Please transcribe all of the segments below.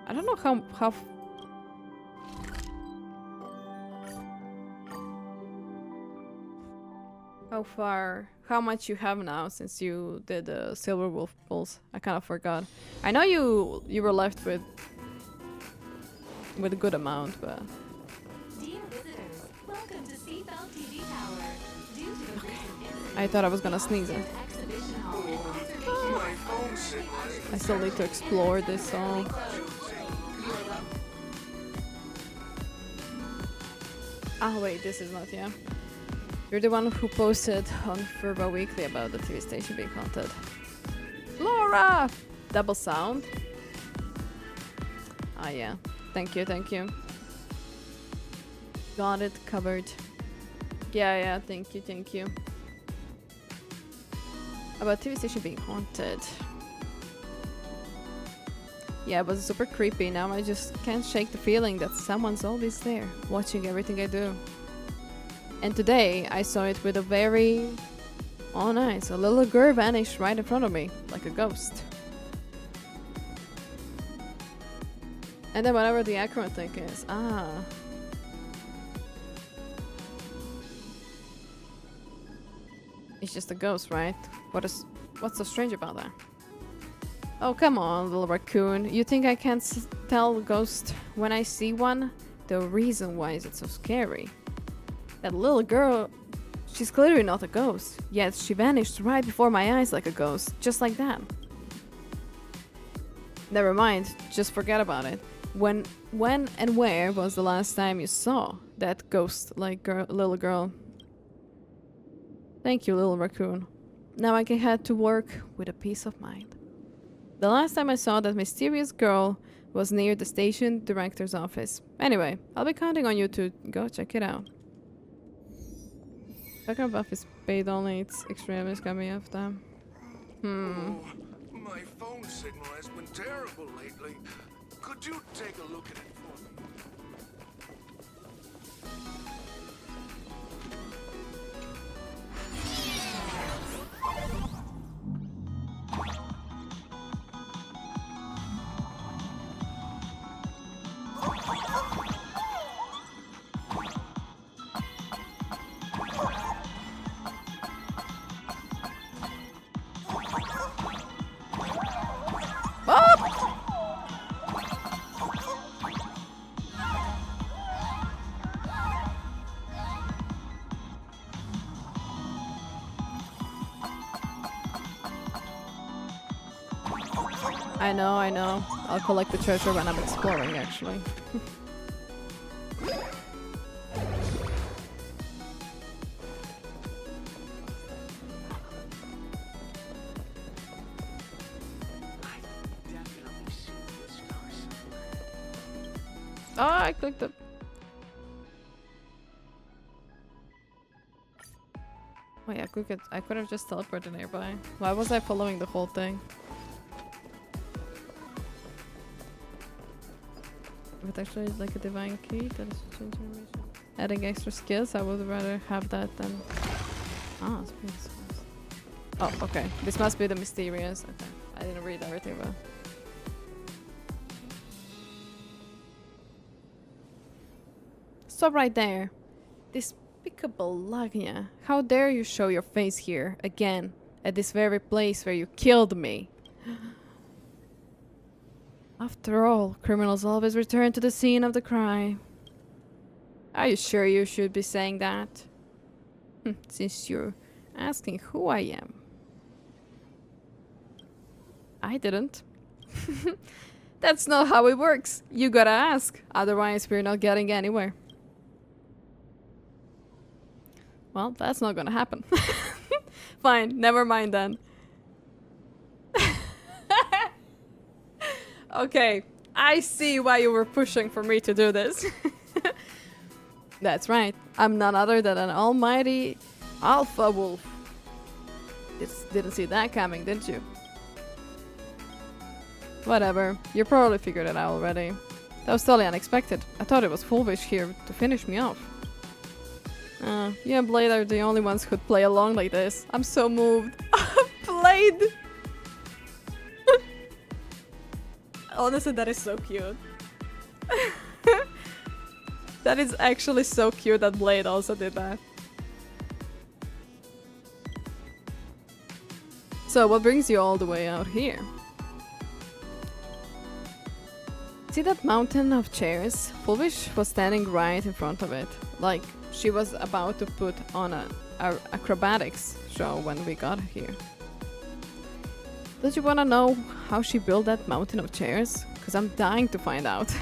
I don't know how much you have now since you did the Silver Wolf Pulse. I kind of forgot. I know you were left with a good amount, but Dear visitors, welcome to Seatbelt TV Tower. Due to the recent incident, I thought I was gonna sneeze it. exhibition hall and My phone signal. I still need to explore this song. Ah wait, this is not, yeah. You're the one who posted on Furba Weekly about the TV station being haunted. Laura! Double sound. Ah yeah. Thank you, thank you. Got it covered. Yeah, thank you, thank you. About TV station being haunted. Yeah, it was super creepy. Now I just can't shake the feeling that someone's always there, watching everything I do. And today, I saw it with a very... Oh nice, a little girl vanished right in front of me, like a ghost. And then whatever the accurate thing is, it's just a ghost, right? What's so strange about that? Oh, come on, little raccoon. You think I can't tell a ghost when I see one? The reason why is it so scary? That little girl, she's clearly not a ghost. Yet she vanished right before my eyes like a ghost, just like that. Never mind, just forget about it. When and where was the last time you saw that ghost-like little girl? Thank you, little raccoon. Now I can head to work with a peace of mind. The last time I saw that mysterious girl was near the station director's office. Anyway, I'll be counting on you to go check it out. Talking buff is paid only, it's extremely scummy of them. Oh, my phone signal has been terrible lately. Could you take a look at it for me? I know. I'll collect the treasure when I'm exploring, actually. Oh, I clicked it. Oh yeah, I could have just teleported nearby. Why was I following the whole thing? But actually it's like a divine key that is transformation. Adding extra skills, I would rather have that than... Ah, space. Oh, okay. This must be the mysterious. Okay. I didn't read everything, but... Stop right there. Despicable Lagna. How dare you show your face here, again, at this very place where you killed me. After all, criminals always return to the scene of the crime. Are you sure you should be saying that? Since you're asking who I am. I didn't. That's not how it works. You gotta ask, otherwise we're not getting anywhere. Well, that's not gonna happen. Fine, never mind then. Okay, I see why you were pushing for me to do this. That's right. I'm none other than an almighty alpha wolf. Didn't see that coming, did you? Whatever. You probably figured it out already. That was totally unexpected. I thought it was foolish here to finish me off. You and Blade are the only ones who'd play along like this. I'm so moved. Blade! Honestly, that is so cute. That is actually so cute that Blade also did that. So, what brings you all the way out here? See that mountain of chairs? Fulvish was standing right in front of it, like she was about to put on a acrobatics show when we got here. Don't you wanna know how she built that mountain of chairs? Cause I'm dying to find out.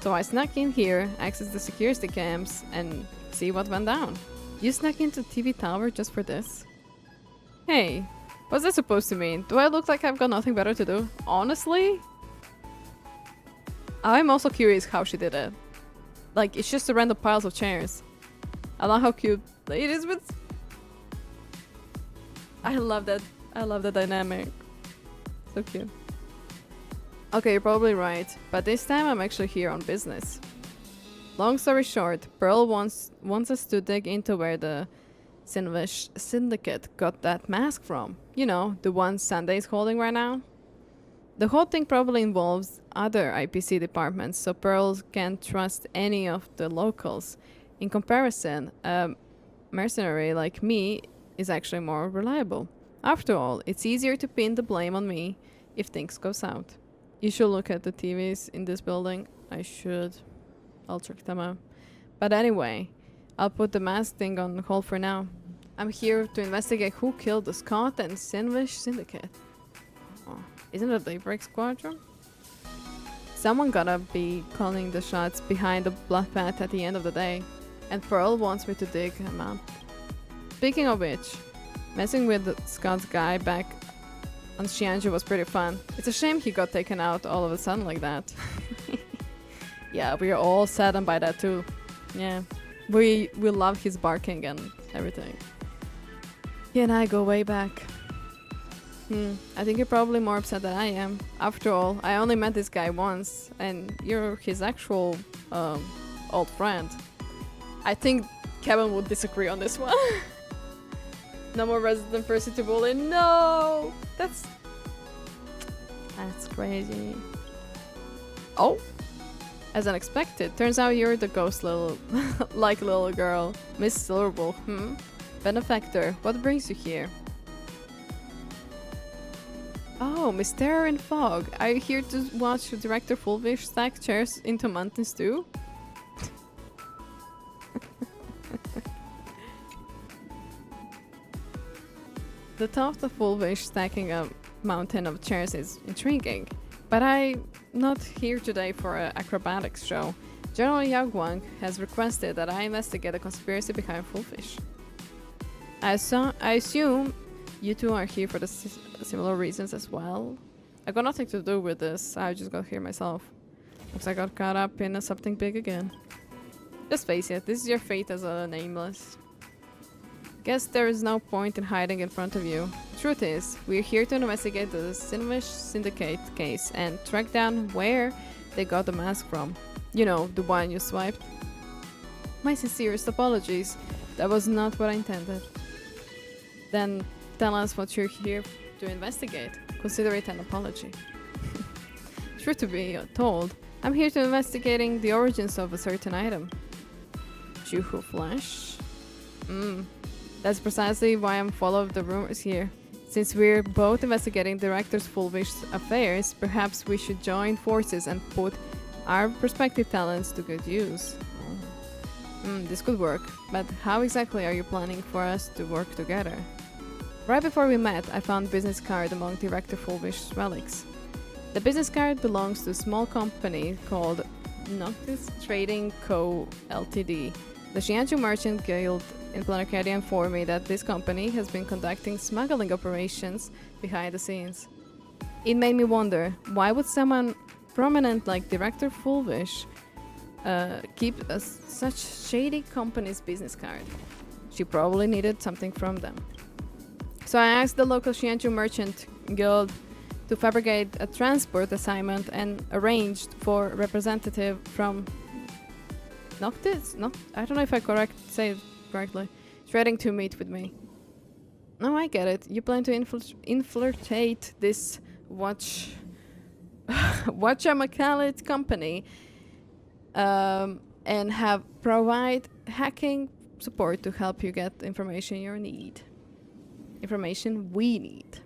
So I snuck in here, accessed the security cams, and see what went down. You snuck into TV tower just for this? Hey, what's that supposed to mean? Do I look like I've got nothing better to do? Honestly? I'm also curious how she did it. Like, it's just a random piles of chairs. I love how cute it is with... I love that. I love the dynamic. So cute. Okay, you're probably right, but this time I'm actually here on business. Long story short, Pearl wants us to dig into where the Sinvish Syndicate got that mask from. You know, the one Sunday's holding right now. The whole thing probably involves other IPC departments, so Pearl can't trust any of the locals. In comparison, a mercenary like me is actually more reliable. After all, it's easier to pin the blame on me if things go south. You should look at the TVs in this building. I should. I'll check them out. But anyway, I'll put the mask thing on hold for now. I'm here to investigate who killed the Scott and Sinvish Syndicate. Oh, isn't it Daybreak Squadron? Someone gotta be calling the shots behind the blood path at the end of the day. And Pearl wants me to dig him up. Speaking of which, messing with the Scott's guy back on Xianzhu was pretty fun. It's a shame he got taken out all of a sudden like that. Yeah, we're all saddened by that too. Yeah, we love his barking and everything. He and I go way back. I think you're probably more upset than I am. After all, I only met this guy once, and you're his actual old friend. I think Kevin would disagree on this one. No more resident person to bully. No! That's crazy. Oh! As unexpected, turns out you're the ghost little girl. Miss Silverbull, Benefactor, what brings you here? Oh, Miss Terror and Fog. Are you here to watch Director Fulvish stack chairs into mountains too? The thought of Fulvish stacking a mountain of chairs is intriguing, but I'm not here today for an acrobatics show. General Yaoguang has requested that I investigate the conspiracy behind Fulvish. I assume you two are here for the similar reasons as well. I got nothing to do with this, I just got here myself. Looks like I got caught up in something big again. Just face it, this is your fate as a nameless. Guess there is no point in hiding in front of you. Truth is, we're here to investigate the Sinvish Syndicate case and track down where they got the mask from. You know, the one you swiped. My sincerest apologies. That was not what I intended. Then tell us what you're here to investigate. Consider it an apology. Truth to be told, I'm here to investigating the origins of a certain item. Juhu flesh? That's precisely why I'm full of the rumors here. Since we're both investigating Director Fulvish's affairs, perhaps we should join forces and put our respective talents to good use. This could work, but how exactly are you planning for us to work together? Right before we met, I found a business card among Director Fulvish's relics. The business card belongs to a small company called Noctis Trading Co. Ltd. The Xianzhu Merchant Guild in Planarcadia informed me that this company has been conducting smuggling operations behind the scenes. It made me wonder, why would someone prominent like Director Fulvish keep such shady company's business card? She probably needed something from them. So I asked the local Xianzhu Merchant Guild to fabricate a transport assignment and arranged for a representative from Noctis? I don't know if I say it correctly. Trading to meet with me. No, I get it. You plan to infiltrate this whatchamacallit company and have provide hacking support to help you get the information you need. Information we need.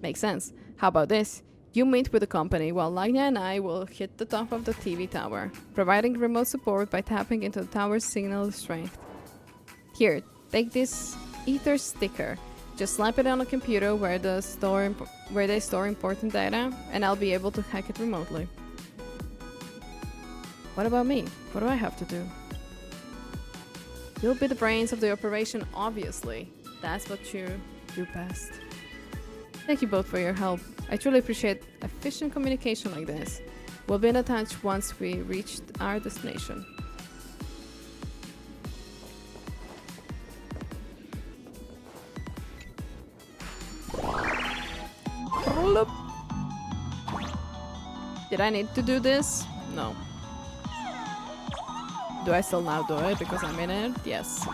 Makes sense. How about this? You meet with the company while Lagna and I will hit the top of the TV tower, providing remote support by tapping into the tower's signal strength. Here, take this ether sticker. Just slap it on a computer where they store important data, and I'll be able to hack it remotely. What about me? What do I have to do? You'll be the brains of the operation, obviously. That's what you do best. Thank you both for your help. I truly appreciate efficient communication like this. We'll be in touch once we reach our destination. Did I need to do this? No. Do I still now do it because I'm in it? Yes.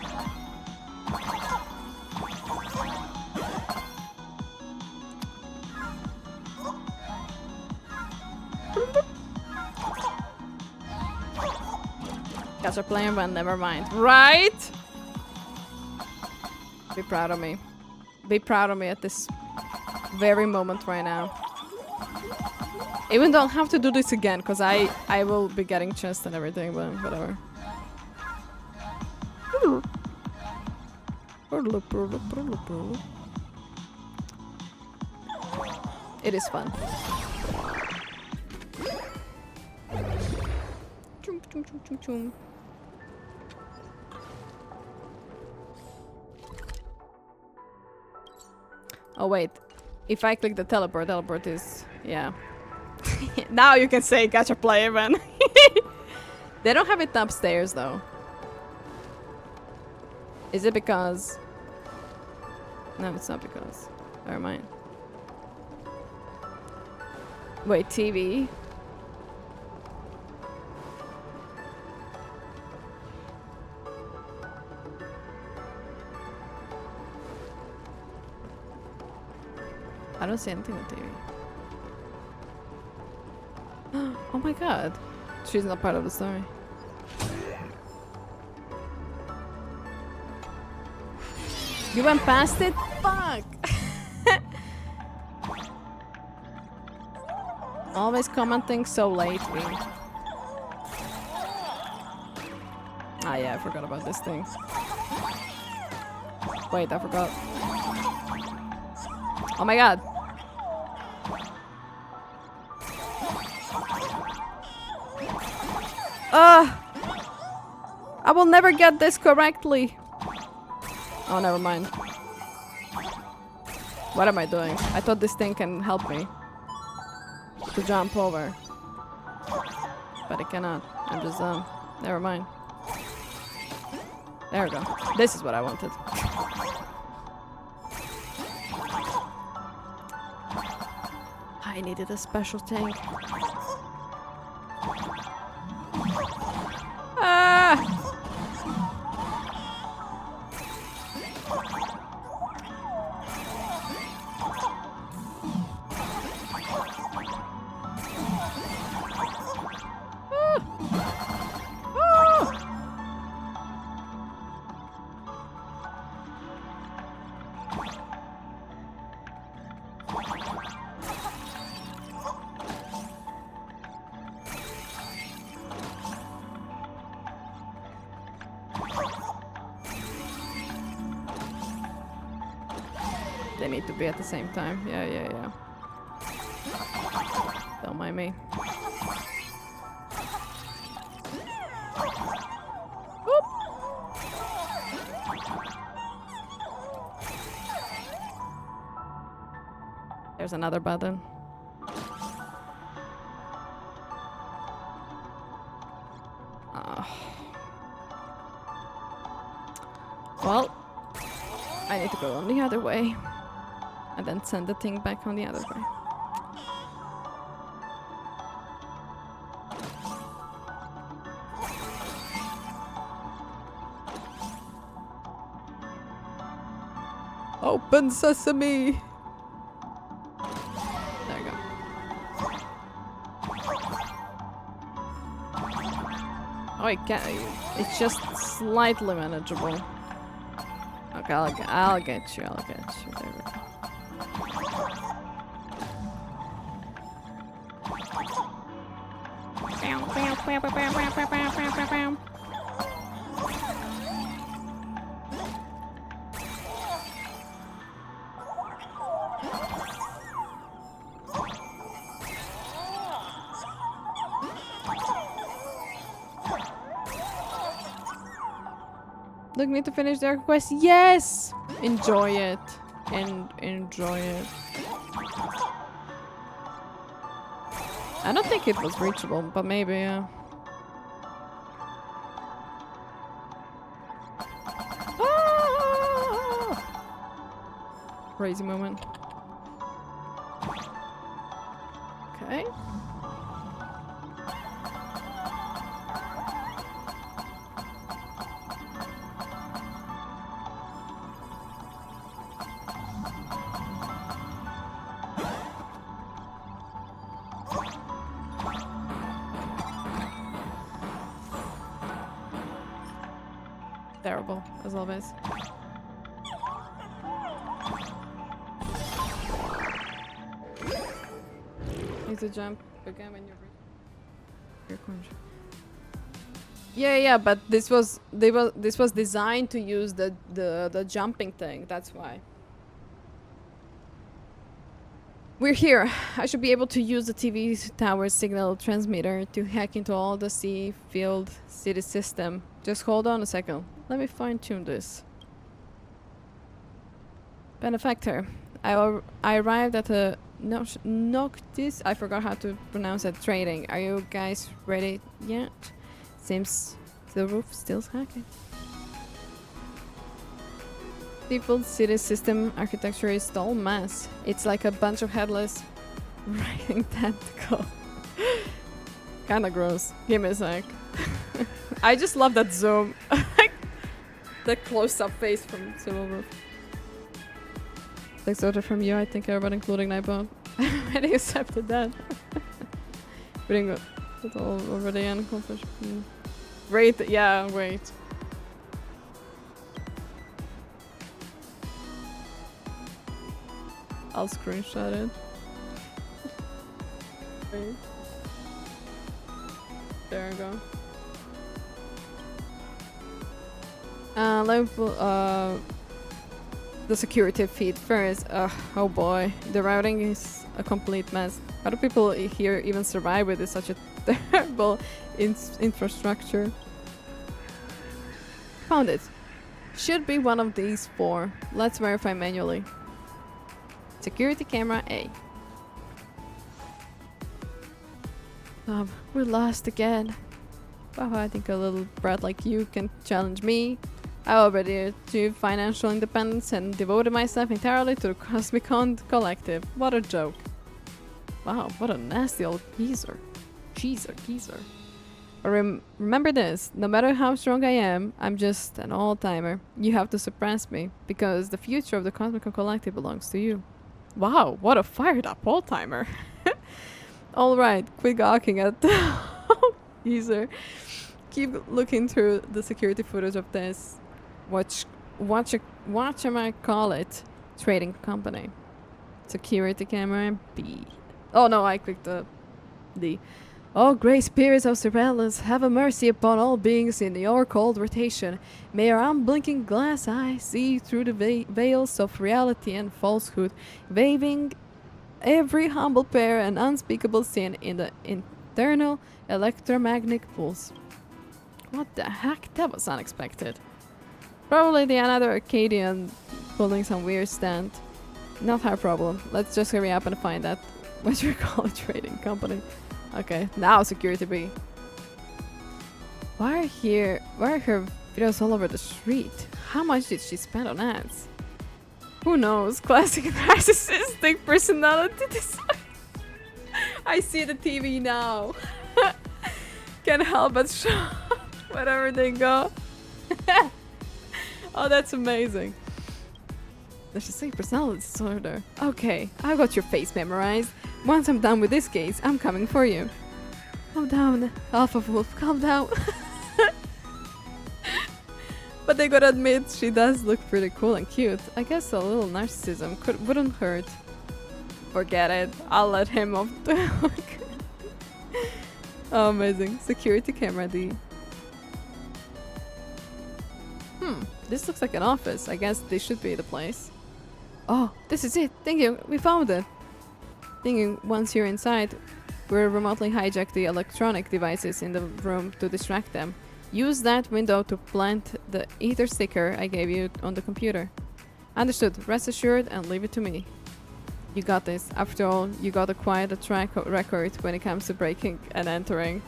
Gacha player, but never mind. Right? Be proud of me. Be proud of me at this very moment right now. Even though I'll have to do this again, because I will be getting chest and everything, but whatever. It is fun. Chum, chum, chum, chum, chum. Oh wait, if I click the teleport is... yeah. Now you can say Gacha player, man. They don't have it upstairs though. Is it because... no, it's not because. Never mind. Wait, TV? I don't see anything on TV. Oh my god. She's not part of the story. You went past it? Fuck! Always commenting so lately. Ah yeah, I forgot about this thing. Wait, I forgot. Oh my god. I will never get this correctly. Oh, never mind. What am I doing? I thought this thing can help me to jump over, but it cannot. I'm just never mind. There we go. This is what I wanted. I needed a special tank. Ah! They need to be at the same time. Yeah. Don't mind me. Whoop. There's another button. Well, I need to go on the other way. And then send the thing back on the other way. Open sesame! There you go. Oh, it's just slightly manageable. Okay, I'll get you. There we go. Look, need to finish their quest. Yes! Enjoy it. And enjoy it. I don't think it was reachable, but maybe, yeah. Ah! Crazy moment. Okay. Terrible, as always. Need to jump again when you're your conch. Yeah, but this was designed to use the jumping thing. That's why. We're here. I should be able to use the TV tower signal transmitter to hack into all the sea field city system. Just hold on a second. Let me fine-tune this. Benefactor. I arrived at a Noctis. I forgot how to pronounce it. Trading. Are you guys ready yet? Seems the roof still's hacking. Default city system architecture is all mess. It's like a bunch of headless writing tentacle. Kinda gross. Give me a sec. I just love that zoom. The close-up face from Civil Roof. Thanks order from you, I think everybody including Nightbone. I already accepted that. We didn't go that's all already unaccomplished. Wait, yeah, wait. I'll screenshot it. Wait. There we go. Let me pull the security feed first. Oh boy, the routing is a complete mess. How do people here even survive with such a terrible infrastructure? Found it. Should be one of these four. Let's verify manually. Security camera A. We're lost again. Wow, I think a little brat like you can challenge me. I already achieved financial independence and devoted myself entirely to the Cosmicon Collective. What a joke. Wow, what a nasty old geezer. Geezer. Remember this, no matter how strong I am, I'm just an old-timer. You have to suppress me, because the future of the Cosmicon Collective belongs to you. Wow, what a fired-up old-timer. Alright, quit gawking at the geezer. Keep looking through the security footage of this watch am I call it trading company. Security camera B. Oh no, I clicked the D. Oh, great spirits of surveillance, have a mercy upon all beings in your cold rotation. May your unblinking glass eye see through the veils of reality and falsehood, waving every humble prayer and unspeakable sin in the internal electromagnetic pulse. What the heck? That was unexpected. Probably the another Arcadian pulling some weird stunt. Not our problem. Let's just hurry up and find that what you call a trading company. Okay, now security B. Why are her videos all over the street? How much did she spend on ads? Who knows? Classic narcissistic personality design. I see the TV now. Can't help but shop wherever they go. Oh, that's amazing. Narcissistic personality disorder. Okay, I've got your face memorized. Once I'm done with this case, I'm coming for you. Calm down, Alpha Wolf, calm down. But I gotta admit, she does look pretty cool and cute. I guess a little narcissism wouldn't hurt. Forget it. I'll let him off the hook. Oh, amazing. Security camera D. This looks like an office. I guess this should be the place. Oh, this is it. Thank you. We found it. Thinking once you're inside, we'll remotely hijack the electronic devices in the room to distract them. Use that window to plant the ether sticker I gave you on the computer. Understood. Rest assured and leave it to me. You got this. After all, you got quite a track record when it comes to breaking and entering.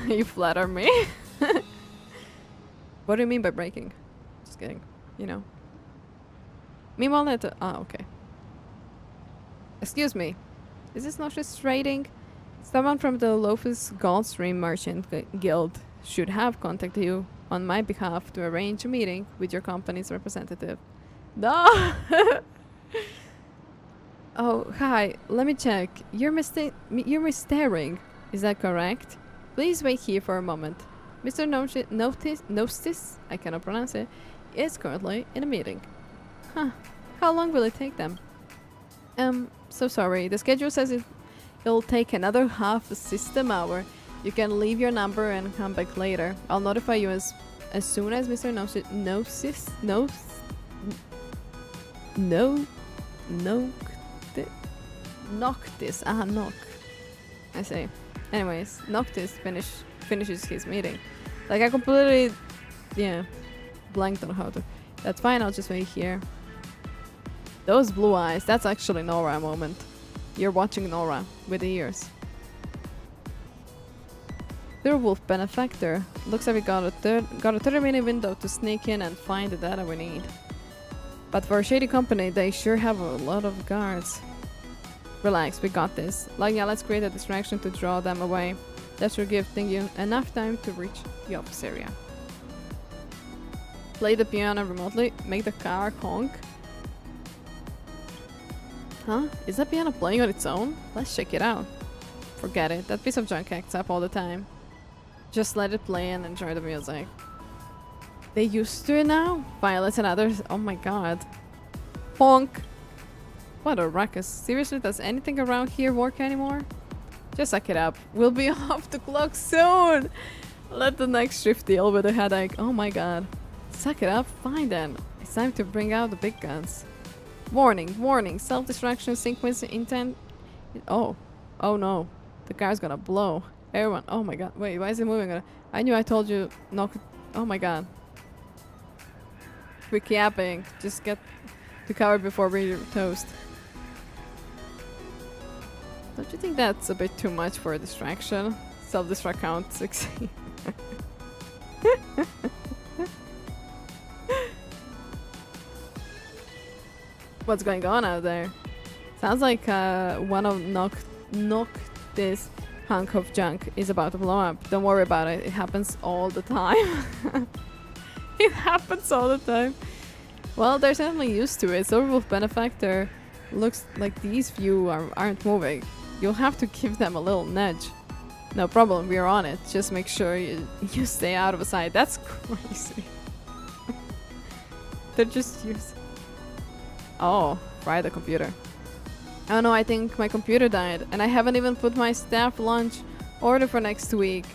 You flatter me. What do you mean by breaking? Just kidding. You know. Meanwhile, okay. Excuse me. Is this not just trading? Someone from the Lofus Goldstream Merchant Guild should have contacted you on my behalf to arrange a meeting with your company's representative. No! Oh, hi. Let me check. You're misstaring. Is that correct? Please wait here for a moment. Mr. Nostis, I cannot pronounce it, is currently in a meeting. Huh. How long will it take them? So sorry. The schedule says it'll take another half a system hour. You can leave your number and come back later. I'll notify you as soon as Mr. Noctis. Knock. I see. Anyways, Noctis finishes his meeting. Like I completely, blanked on how to. That's fine. I'll just wait here. Those blue eyes. That's actually Nora moment. You're watching Nora with the ears. Dear Wolf Benefactor. Looks like we got a 30-minute window to sneak in and find the data we need. But for a shady company, they sure have a lot of guards. Relax, we got this. Let's create a distraction to draw them away. That should give you enough time to reach the office area. Play the piano remotely. Make the car honk. Huh? Is that piano playing on its own? Let's check it out. Forget it. That piece of junk acts up all the time. Just let it play and enjoy the music. They used to it now? Violets and others? Oh my god. Honk! What a ruckus. Seriously, does anything around here work anymore? Just suck it up. We'll be off the clock soon! Let the next shift deal with the headache. Oh my god. Suck it up? Fine then. It's time to bring out the big guns. Warning, warning. Self-destruction sequence intent. Oh. Oh no. The car's gonna blow. Everyone. Oh my god. Wait, why is it moving? I knew I told you knock. Oh my god. We're capping. Just get to cover before we toast. Don't you think that's a bit too much for a distraction? Self-destruct count 16. What's going on out there? Sounds like one of this hunk of junk is about to blow up. Don't worry about it. It happens all the time. It happens all the time. Well, they're certainly used to it. Silverwolf Benefactor looks like these few aren't moving. You'll have to give them a little nudge. No problem, we're on it. Just make sure you stay out of sight. That's crazy. They're just used. Oh, fry the computer. Oh no, I think my computer died. And I haven't even put my staff lunch order for next week.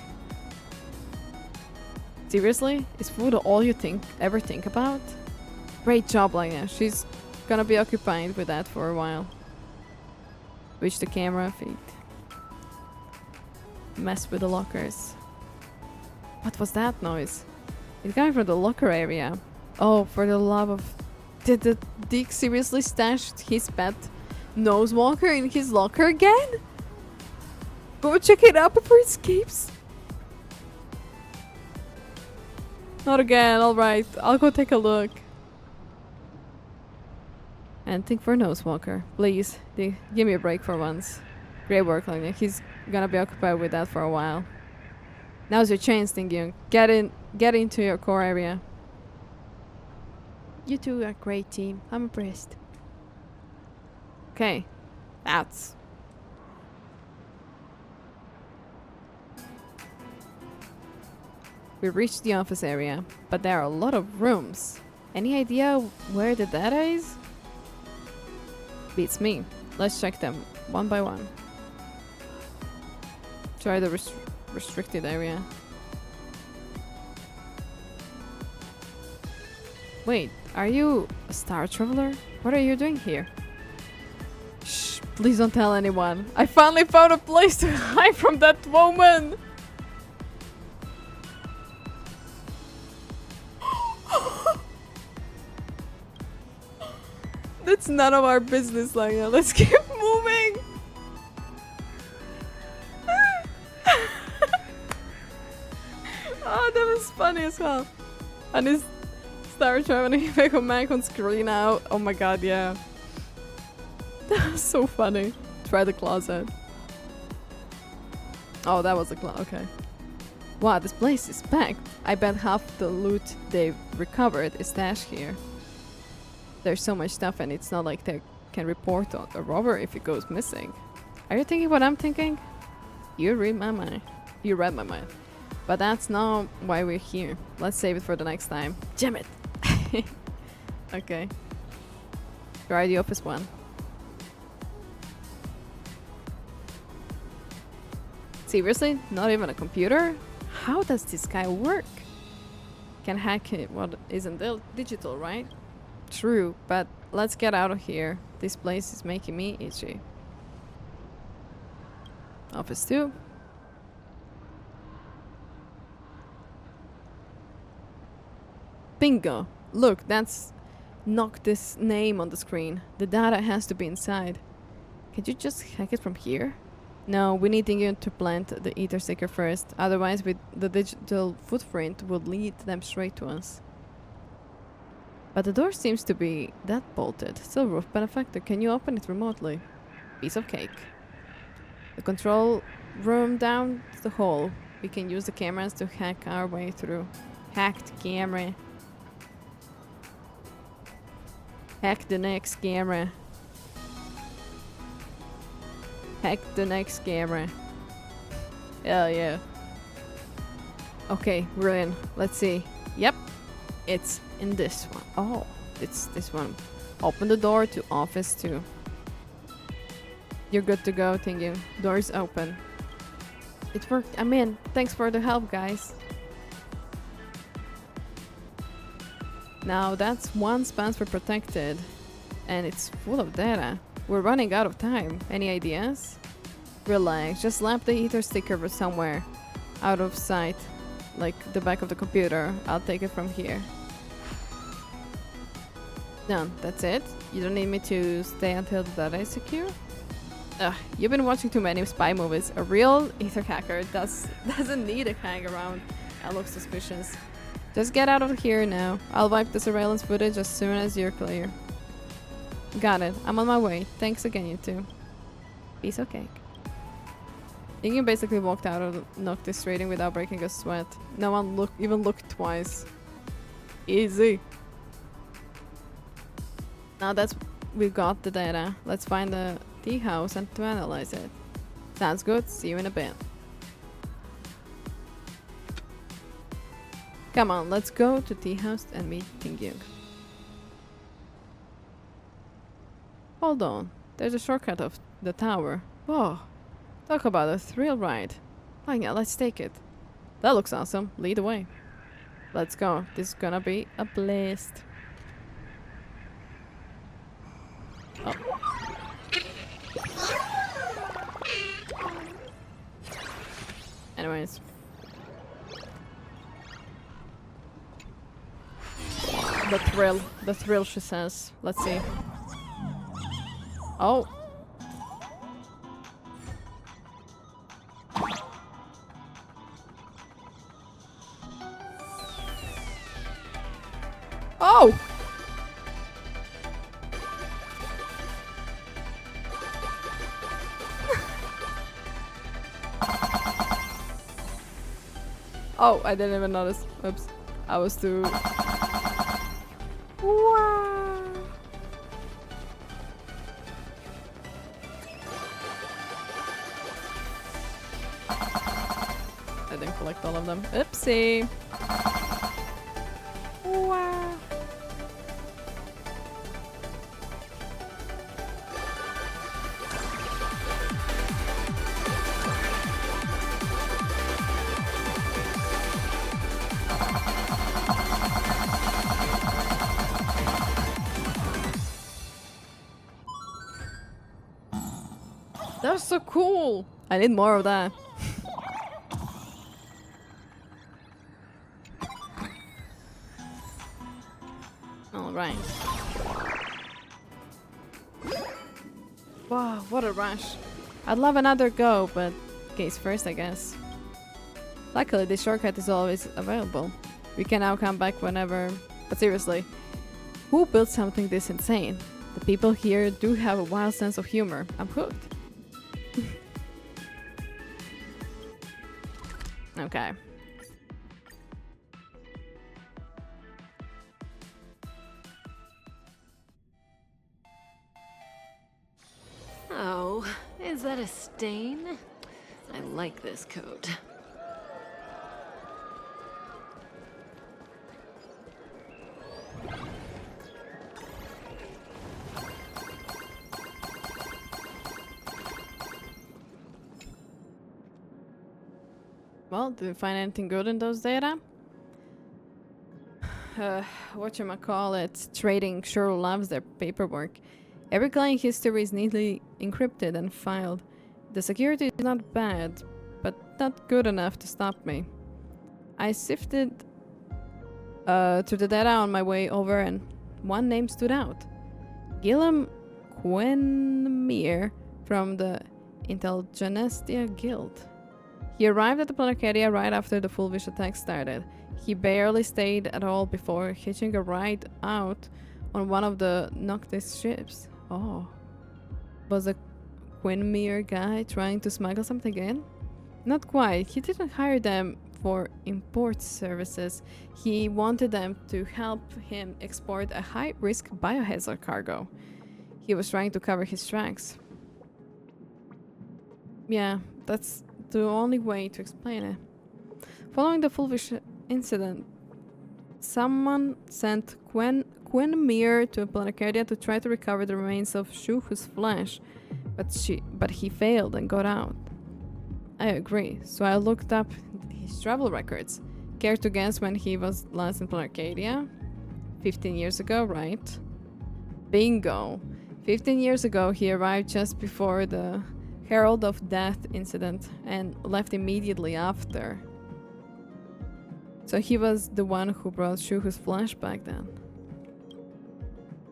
Seriously? Is food all you ever think about? Great job, Lina. She's gonna be occupied with that for a while. Switch the camera feed. Mess with the lockers. What was that noise? It's coming from the locker area. Oh, for the love of... Did the Dick seriously stash his pet Nosewalker in his locker again? Go check it out before it escapes. Not again, alright. I'll go take a look. And think for Nosewalker. Please, give me a break for once. Great work, Lina. He's gonna be occupied with that for a while. Now's your chance, Dingyung. Get into your core area. You two are a great team. I'm impressed. Okay. That's... We reached the office area, but there are a lot of rooms. Any idea where the data is? Beats me. Let's check them one by one. Try the restricted area. Wait, are you a star traveler? What are you doing here? Shh, please don't tell anyone. I finally found a place to hide from that woman! That's none of our business, Laya. Let's keep moving! Oh, that was funny as well. And his star traveling back on Mac on screen now. Oh my god, yeah. That was so funny. Try the closet. Oh, that was the closet. Okay. Wow, this place is packed. I bet half the loot they've recovered is stashed here. There's so much stuff and it's not like they can report on a robber if it goes missing. Are you thinking what I'm thinking? You read my mind. You read my mind. But that's not why we're here. Let's save it for the next time. Damn it! Okay. Try the office one. Seriously? Not even a computer? How does this guy work? Can hack it. What isn't digital, right? True, but let's get out of here. This place is making me itchy. Office 2. Bingo! Look, that's Noctis' name on the screen. The data has to be inside. Can you just hack it from here? No, we need you to plant the ether sticker first. Otherwise, the digital footprint would lead them straight to us. But the door seems to be that bolted. Still roof benefactor, can you open it remotely? Piece of cake. The control room down the hall. We can use the cameras to hack our way through. Hacked camera. Hack the next camera. Hack the next camera. Hell yeah. Okay, we're in. Let's see. Yep. It's in this one. Oh, it's this one. Open the door to office 2. You're good to go, thinking. Door's open. It worked. I'm in. Thanks for the help, guys. Now that's one password protected. And it's full of data. We're running out of time. Any ideas? Relax. Just slap the ether sticker somewhere. Out of sight. Like the back of the computer. I'll take it from here. Done. That's it? You don't need me to stay until the data is secure? Ugh, you've been watching too many spy movies. A real ether hacker doesn't need a hang around. That looks suspicious. Just get out of here now. I'll wipe the surveillance footage as soon as you're clear. Got it. I'm on my way. Thanks again, you two. Piece of cake. You basically walked out of Noctis rating without breaking a sweat. No one even looked twice. Easy. Now that's we got the data. Let's find the tea house and to analyze it. Sounds good. See you in a bit. Come on, let's go to tea house and meet Tingyung. Hold on. There's a shortcut of the tower. Whoa. Talk about a thrill ride. Oh yeah, let's take it. That looks awesome. Lead the way. Let's go. This is gonna be a blast. Oh. Anyways. The thrill, she says. Let's see. Oh. Oh! Oh, I didn't even notice. Oops. I was too... Wow. I didn't collect all of them. Oopsie! Wow! That's so cool! I need more of that. Alright. Wow, what a rush. I'd love another go, but case first, I guess. Luckily, this shortcut is always available. We can now come back whenever. But seriously, who built something this insane? The people here do have a wild sense of humor. I'm hooked. Okay. Oh, is that a stain? I like this coat. Well, did we find anything good in those data? Whatchamacallit, trading sure loves their paperwork. Every client history is neatly encrypted and filed. The security is not bad, but not good enough to stop me. I sifted through the data on my way over and one name stood out. Gilliam Quenmere from the Intelligencia Guild. He arrived at the Planarcadia right after the full wish attack started. He barely stayed at all before hitching a ride out on one of the Noctis ships. Oh. Was the Quenmere guy trying to smuggle something in? Not quite. He didn't hire them for import services. He wanted them to help him export a high-risk biohazard cargo. He was trying to cover his tracks. Yeah, that's the only way to explain it. Following the Fulvish incident, someone sent Quenmere to Planarcadia to try to recover the remains of Shuhu's flesh, but he failed and got out. I agree, so I looked up his travel records. Care to guess when he was last in Planarcadia? 15 years ago, right? Bingo! 15 years ago, he arrived just before the Herald of Death incident and left immediately after. So he was the one who brought Shuhu's flesh back then.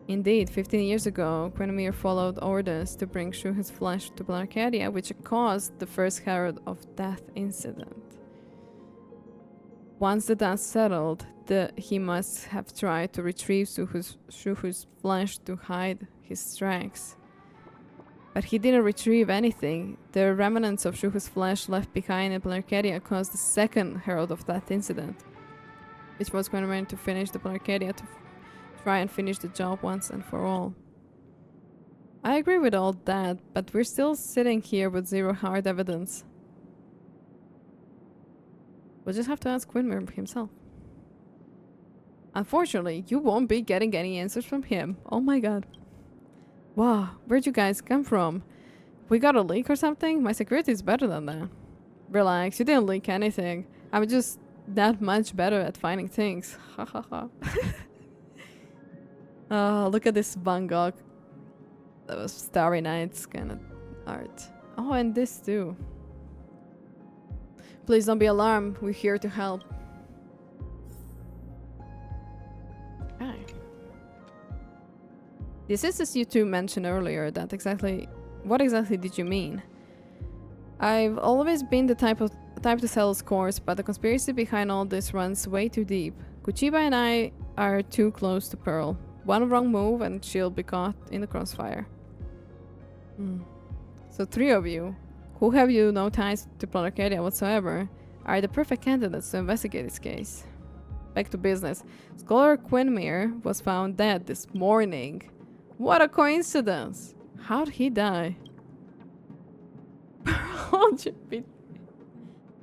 Indeed, 15 years ago, Quenmere followed orders to bring Shuhu's flesh to Planarcadia, which caused the first Herald of Death incident. Once the dust settled, he must have tried to retrieve Shuhu's flesh to hide his tracks. But he didn't retrieve anything. The remnants of Shuhu's flesh left behind in Planarcadia caused the second Herald of Death incident, which was Quenmere to finish the Planarcadia to try and finish the job once and for all. I agree with all that, but we're still sitting here with zero hard evidence. We'll just have to ask Quenmere himself. Unfortunately, you won't be getting any answers from him. Oh my god. Wow, where'd you guys come from? We got a leak or something? My security is better than that. Relax, you didn't leak anything. I'm just that much better at finding things. Ha ha ha. Oh, look at this Van Gogh. That was Starry Nights kind of art. Oh, and this too. Please don't be alarmed. We're here to help. Okay. This is as you two mentioned earlier. What exactly did you mean? I've always been the type to settle scores, but the conspiracy behind all this runs way too deep. Kuchiba and I are too close to Pearl. One wrong move and she'll be caught in the crossfire. So 3 of you, who have you no ties to Planarcadia whatsoever, are the perfect candidates to investigate this case. Back to business. Scholar Quenmere was found dead this morning. What a coincidence! How'd he die?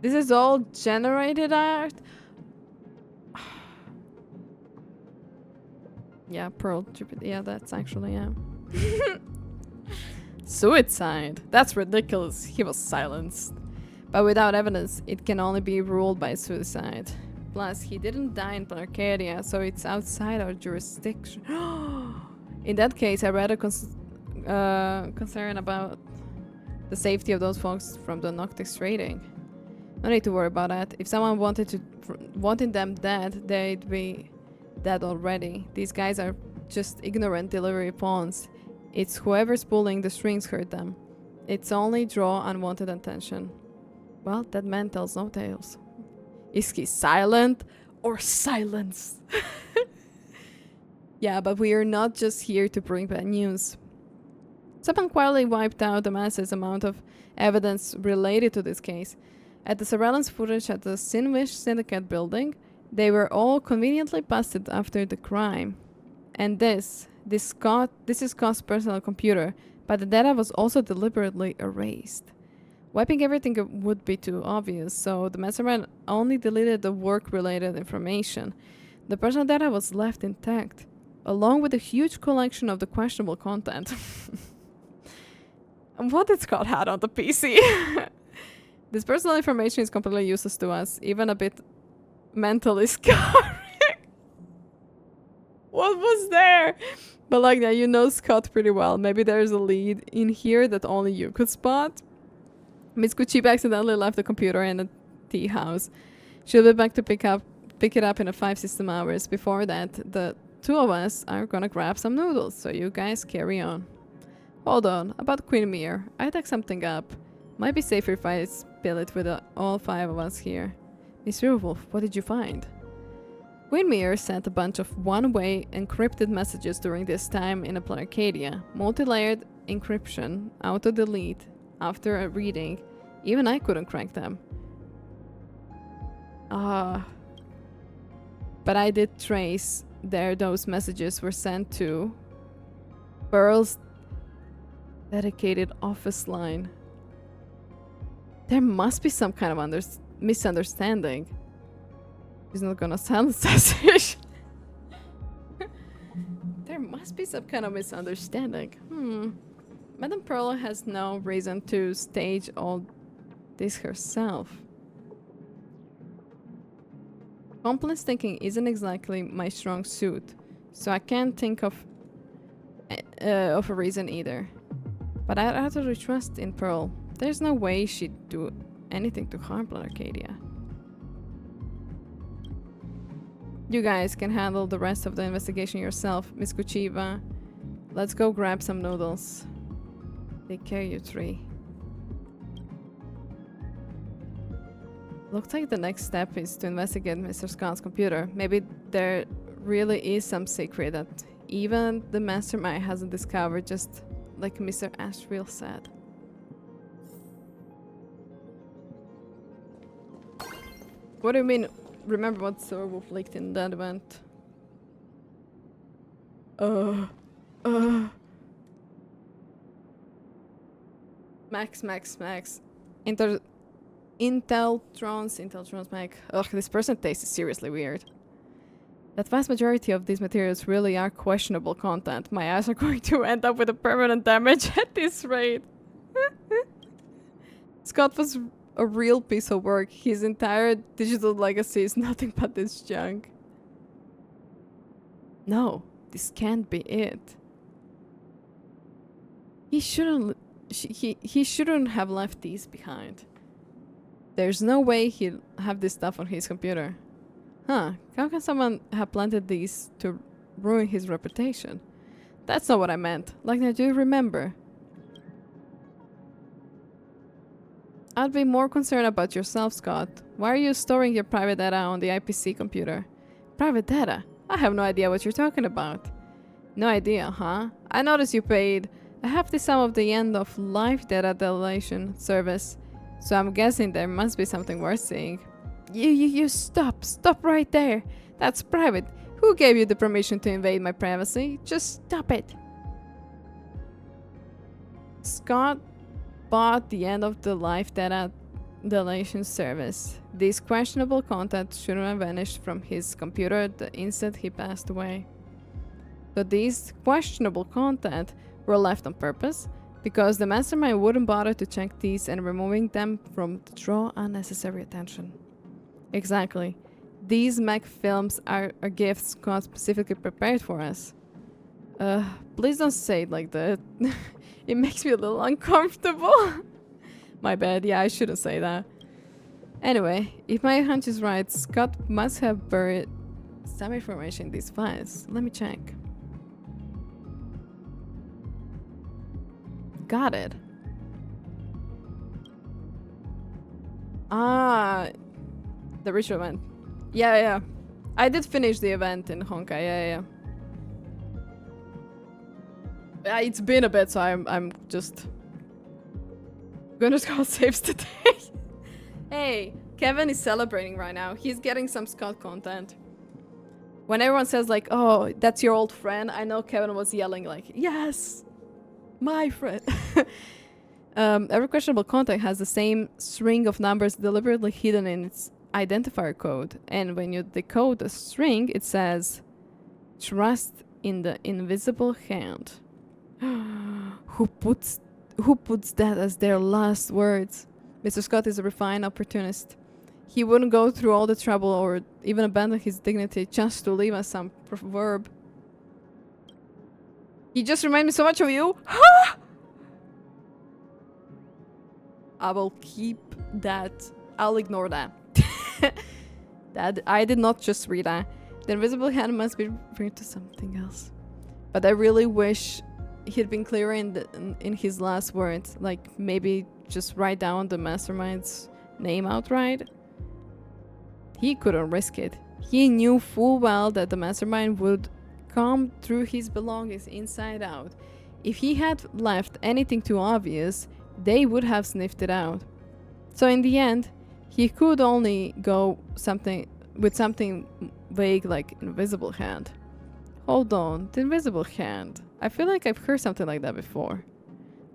This is all generated art? Yeah, Pearl. Yeah, that's actually, yeah. Suicide. That's ridiculous. He was silenced. But without evidence, it can only be ruled by suicide. Plus, he didn't die in Planarcadia, so it's outside our jurisdiction. In that case, I rather concerned about the safety of those folks from the Noctix raiding. No need to worry about that. If someone wanted them dead, they'd be dead already. These guys are just ignorant delivery pawns. It's whoever's pulling the strings hurt them. It's only draw unwanted attention. Well, that man tells no tales. Is he silent or silenced? Yeah, but we are not just here to bring bad news. Someone quietly wiped out the massive amount of evidence related to this case. At the surveillance footage at the Sinwish Syndicate building, they were all conveniently busted after the crime. And this is Scott's personal computer, but the data was also deliberately erased. Wiping everything would be too obvious, so the mastermind only deleted the work-related information. The personal data was left intact, along with a huge collection of the questionable content. And what did Scott had on the PC? This personal information is completely useless to us, even a bit mentally scarring. What was there? But like that, you know Scott pretty well. Maybe there's a lead in here that only you could spot. Miss Kuchiba accidentally left the computer in a tea house. She'll be back to pick it up in 5 system hours. Before that, the two of us are gonna grab some noodles, so you guys carry on. Hold on, about Queen Mir. I dug something up. Might be safer if I spill it with all 5 of us here. Miss Wolf, what did you find? Queen Mir sent a bunch of one-way encrypted messages during this time in a Planarcadia. Multi-layered encryption, auto-delete. After a reading, even I couldn't crack them. But I did trace those messages were sent to Pearl's dedicated office line. There must be some kind of misunderstanding. She's not gonna silence us. There must be some kind of misunderstanding. Madame Pearl has no reason to stage all this herself. Complex thinking isn't exactly my strong suit, so I can't think of a reason either. But I utterly trust in Pearl. There's no way she'd do anything to harm Planarcadia. You guys can handle the rest of the investigation yourself, Miss Kuchiba. Let's go grab some noodles. Take care, you three. Looks like the next step is to investigate Mr. Scott's computer. Maybe there really is some secret that even the mastermind hasn't discovered, just like Mr. Ashfield said. What do you mean? Remember what Sir Wolf leaked in that event? Max. Inteltrons, Mac. Ugh, this person tastes seriously weird. That vast majority of these materials really are questionable content. My eyes are going to end up with a permanent damage at this rate. Scott was a real piece of work. His entire digital legacy is nothing but this junk. No, this can't be it. He shouldn't have left these behind. There's no way he'd have this stuff on his computer. Huh, how can someone have planted these to ruin his reputation? That's not what I meant. Like, now do you remember? I'd be more concerned about yourself, Scott. Why are you storing your private data on the IPC computer? Private data? I have no idea what you're talking about. No idea, huh? I noticed you paid a hefty sum of the end-of-life data deletion service, so I'm guessing there must be something worth seeing. You stop right there. That's private. Who gave you the permission to invade my privacy? Just stop it. Scott bought the end-of-the-life data deletion service. This questionable content shouldn't have vanished from his computer the instant he passed away. But these questionable content were left on purpose because the mastermind wouldn't bother to check these and removing them from to draw unnecessary attention. Exactly. These mech films are gifts God specifically prepared for us. Please don't say it like that. It makes me a little uncomfortable. My bad, yeah, I shouldn't say that. Anyway, if my hunch is right, Scott must have buried some information in these files. Let me check. Got it. Ah, the ritual event. Yeah. I did finish the event in Honkai, yeah. It's been a bit, so I'm just gonna score saves today. Hey, Kevin is celebrating right now. He's getting some Scott content. When everyone says like, "Oh, that's your old friend," I know Kevin was yelling like, "Yes, my friend." Every questionable contact has the same string of numbers deliberately hidden in its identifier code, and when you decode the string, it says, "Trust in the invisible hand." Who puts that as their last words? Mr. Scott is a refined opportunist. He wouldn't go through all the trouble or even abandon his dignity just to leave us some proverb. He just reminded me so much of you. I will keep that. I'll ignore that. That I did not just read that. The invisible hand must be referring to something else. But I really wish he'd been clearer in his last words. Like maybe just write down the mastermind's name outright. He couldn't risk it. He knew full well that the mastermind would comb through his belongings inside out. If he had left anything too obvious, they would have sniffed it out. So in the end, he could only go with something vague like invisible hand. Hold on, the invisible hand. I feel like I've heard something like that before.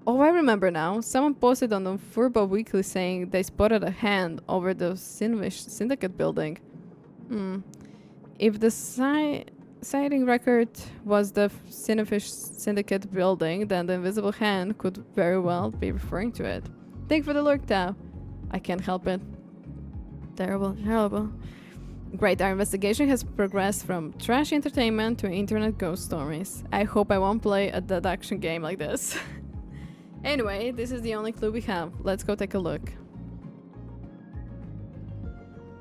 Oh, I remember now. Someone posted on the Furbo Weekly saying they spotted a hand over the Sinvish Syndicate building. If the sighting record was the Sinvish Syndicate building, then the invisible hand could very well be referring to it. Thank you for the lurk, Tao. I can't help it. Terrible. Great, our investigation has progressed from trash entertainment to internet ghost stories. I hope I won't play a deduction game like this. Anyway, this is the only clue we have. Let's go take a look.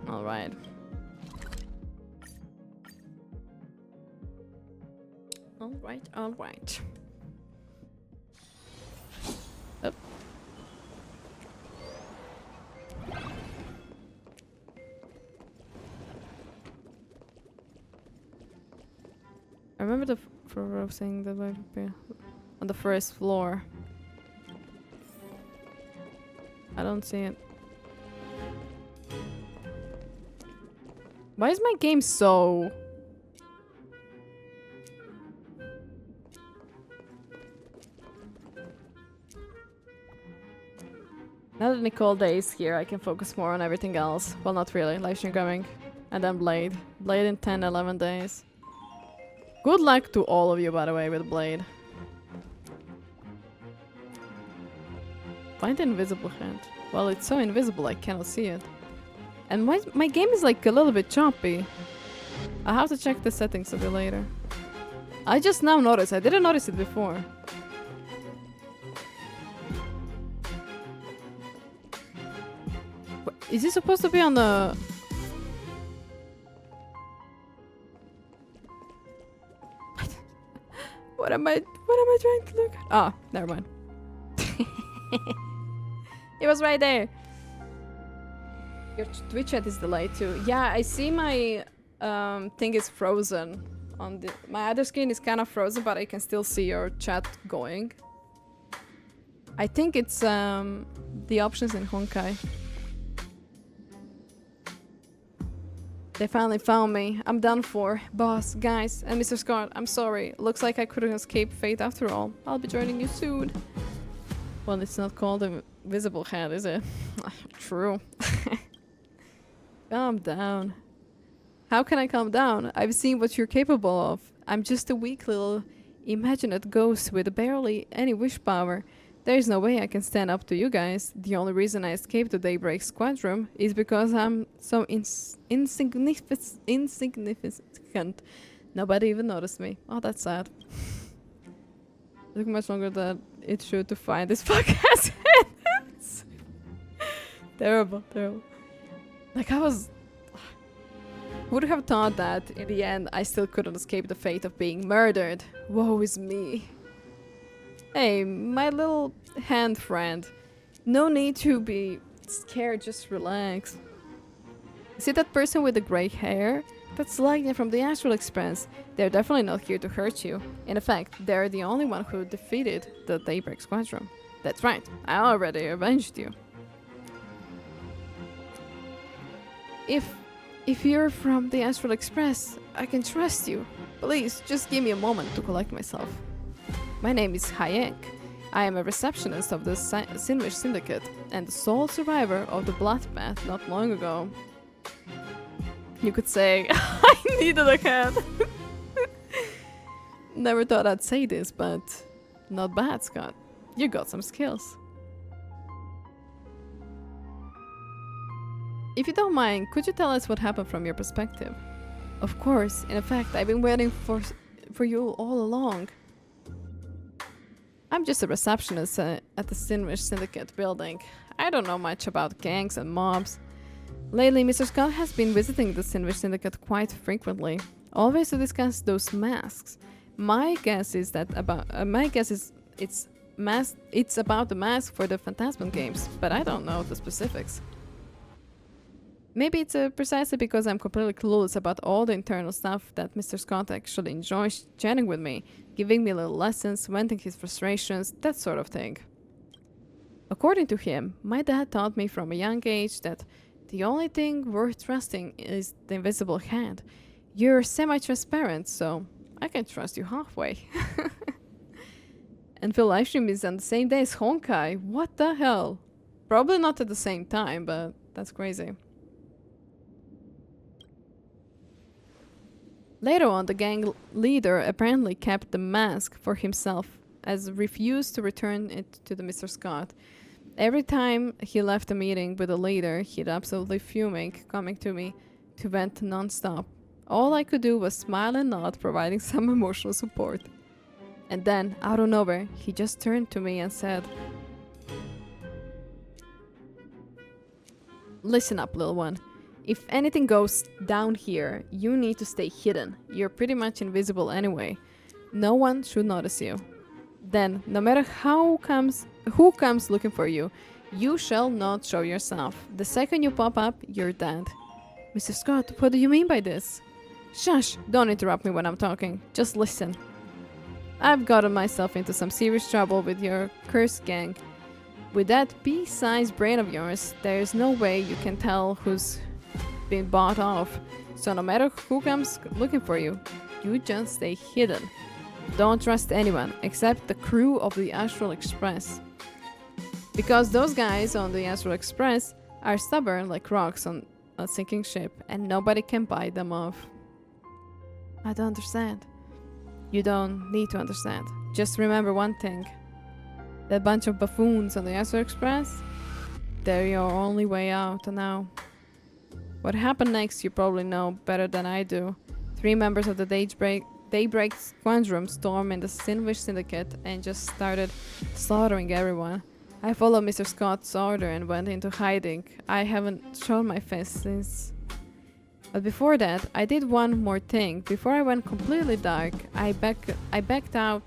Alright. Alright. Up. I remember the Furbo saying that might be on the first floor. I don't see it. Why is my game so... Now that Nicole Day is here, I can focus more on everything else. Well, not really. Livestream coming. And then Blade. Blade in 10, 11 days. Good luck to all of you, by the way, with Blade. Find the invisible hand. Well, it's so invisible I cannot see it. And my game is like a little bit choppy. I have to check the settings a bit later. I just now noticed. I didn't notice it before. Is he supposed to be on the... What am I trying to look at? Ah, never mind. It was right there. Your Twitch chat is delayed too. Yeah, I see my thing is frozen. My other screen is kind of frozen, but I can still see your chat going. I think it's the options in Honkai. They finally found me. I'm done for. Boss, guys, and Mr. Scott, I'm sorry. Looks like I couldn't escape fate after all. I'll be joining you soon. Well, it's not called visible hand, is it? True. Calm down. How can I calm down? I've seen what you're capable of. I'm just a weak little imaginate ghost with barely any wish power. There's no way I can stand up to you guys. The only reason I escaped the Daybreak Squadron is because I'm so insignificant. Nobody even noticed me. Oh, that's sad. It took much longer than it should to find this podcast. Terrible, terrible. Like I would have thought that in the end I still couldn't escape the fate of being murdered. Woe is me. Hey, my little hand friend. No need to be scared, just relax. See that person with the grey hair? That's Lightning from the Astral Express. They're definitely not here to hurt you. In fact, they're the only one who defeated the Daybreak Squadron. That's right, I already avenged you. If you're from the Astral Express, I can trust you. Please, just give me a moment to collect myself. My name is Hayek. I am a receptionist of the Sinwish Syndicate and the sole survivor of the bloodbath not long ago. You could say, I needed a hand. Never thought I'd say this, but not bad, Scott. You got some skills. If you don't mind, could you tell us what happened from your perspective? Of course. In fact, I've been waiting for you all along. I'm just a receptionist at the Sinwish Syndicate building. I don't know much about gangs and mobs. Lately, Mr. Scott has been visiting the Sinwish Syndicate quite frequently, always to discuss those masks. My guess is it's about the mask for the Phantasm games, but I don't know the specifics. Maybe it's precisely because I'm completely clueless about all the internal stuff that Mr. Scott actually enjoys chatting with me, giving me little lessons, venting his frustrations, that sort of thing. According to him, my dad taught me from a young age that the only thing worth trusting is the invisible hand. You're semi-transparent, so I can trust you halfway. And Phil Livestream is on the same day as Honkai. What the hell? Probably not at the same time, but that's crazy. Later on, the gang leader apparently kept the mask for himself, as refused to return it to the Mr. Scott. Every time he left a meeting with the leader, he'd absolutely fuming, coming to me to vent non-stop. All I could do was smile and nod, providing some emotional support. And then, out of nowhere, he just turned to me and said, "Listen up, little one. If anything goes down here, you need to stay hidden. You're pretty much invisible anyway. No one should notice you. Then, no matter who comes looking for you, you shall not show yourself. The second you pop up, you're dead." Mr. Scott, what do you mean by this? Shush! Don't interrupt me when I'm talking. Just listen. I've gotten myself into some serious trouble with your cursed gang. With that pea-sized brain of yours, there's no way you can tell who's been bought off. So no matter who comes looking for you, you just stay hidden. Don't trust anyone except the crew of the Astral Express. Because those guys on the Astral Express are stubborn like rocks on a sinking ship, and nobody can bite them off. I don't understand. You don't need to understand. Just remember one thing. That bunch of buffoons on the Astral Express, they're your only way out now. What happened next you probably know better than I do. 3 members of the Daybreak Squadron stormed in the Sinwish Syndicate and just started slaughtering everyone. I followed Mr. Scott's order and went into hiding. I haven't shown my face since. But before that, I did one more thing. Before I went completely dark, I backed out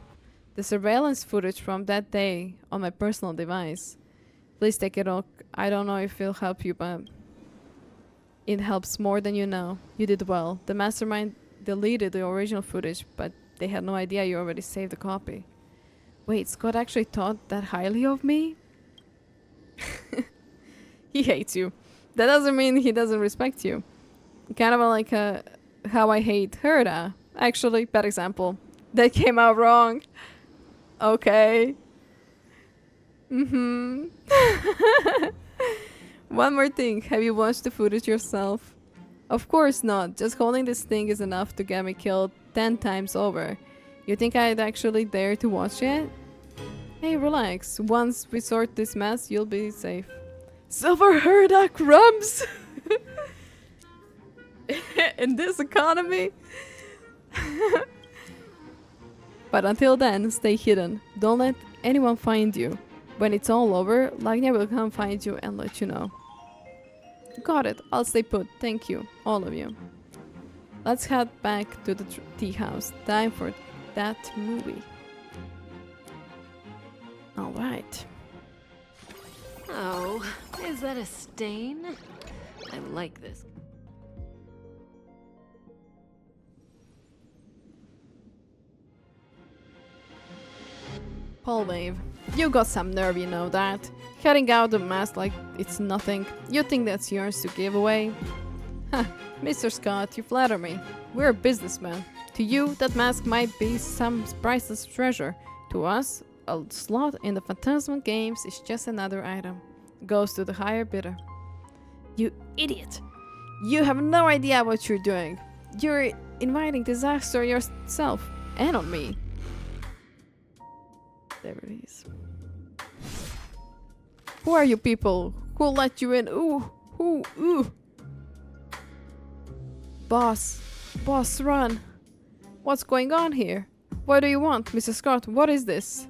the surveillance footage from that day on my personal device. Please take a look. I don't know if it'll help you, but it helps more than you know. You did well. The mastermind deleted the original footage, but they had no idea you already saved a copy. Wait, Scott actually thought that highly of me? He hates you. That doesn't mean he doesn't respect you. Kind of like how I hate Herda. Actually, bad example. That came out wrong. Okay. Mm-hmm. One more thing. Have you watched the footage yourself? Of course not. Just holding this thing is enough to get me killed 10 times over. You think I'd actually dare to watch it? Hey, relax. Once we sort this mess, you'll be safe. Silver Herda crumbs! In this economy? But until then, stay hidden. Don't let anyone find you. When it's all over, Lagnia will come find you and let you know. Got it. I'll stay put. Thank you, all of you. Let's head back to the tea house. Time for that movie. All right. Oh, is that a stain? I like this. Paul Wave. You got some nerve, you know that. Cutting out the mask like it's nothing. You think that's yours to give away? Huh, Mr. Scott, you flatter me. We're businessmen. To you, that mask might be some priceless treasure. To us, a slot in the Phantasmal games is just another item. Goes to the higher bidder. You idiot! You have no idea what you're doing. You're inviting disaster yourself and on me. There it is. Who are you people? Who let you in? Ooh. Boss, run. What's going on here? What do you want, Mr. Scott? What is this?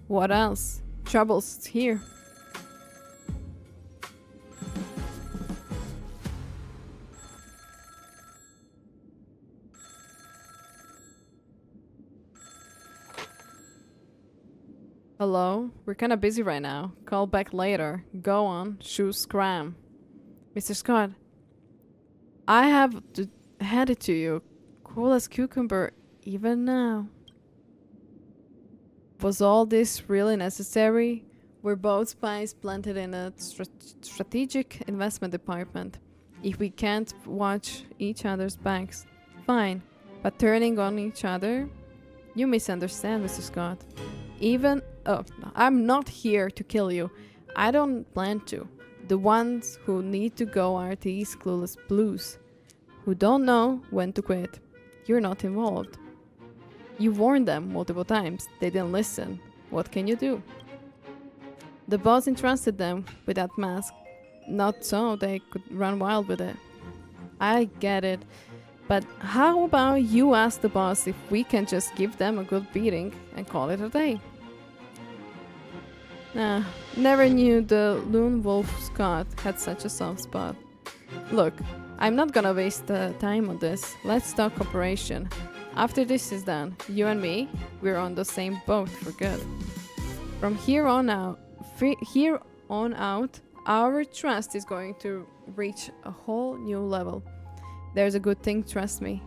What else? Trouble's here. Hello? We're kinda busy right now. Call back later. Go on. Shoo scram. Mr. Scott, I have to hand it to you. Cool as cucumber, even now. Was all this really necessary? We're both spies planted in a strategic investment department. If we can't watch each other's backs, fine. But turning on each other? You misunderstand, Mr. Scott. Oh, I'm not here to kill you. I don't plan to. The ones who need to go are these clueless blues, who don't know when to quit. You're not involved. You warned them multiple times. They didn't listen. What can you do? The boss entrusted them with that mask. Not so they could run wild with it. I get it. But how about you ask the boss if we can just give them a good beating and call it a day? Nah, never knew the Lone Wolf Scott had such a soft spot. Look, I'm not gonna waste time on this. Let's talk operation. After this is done, you and me, we're on the same boat for good. From here on out, our trust is going to reach a whole new level. There's a good thing, trust me.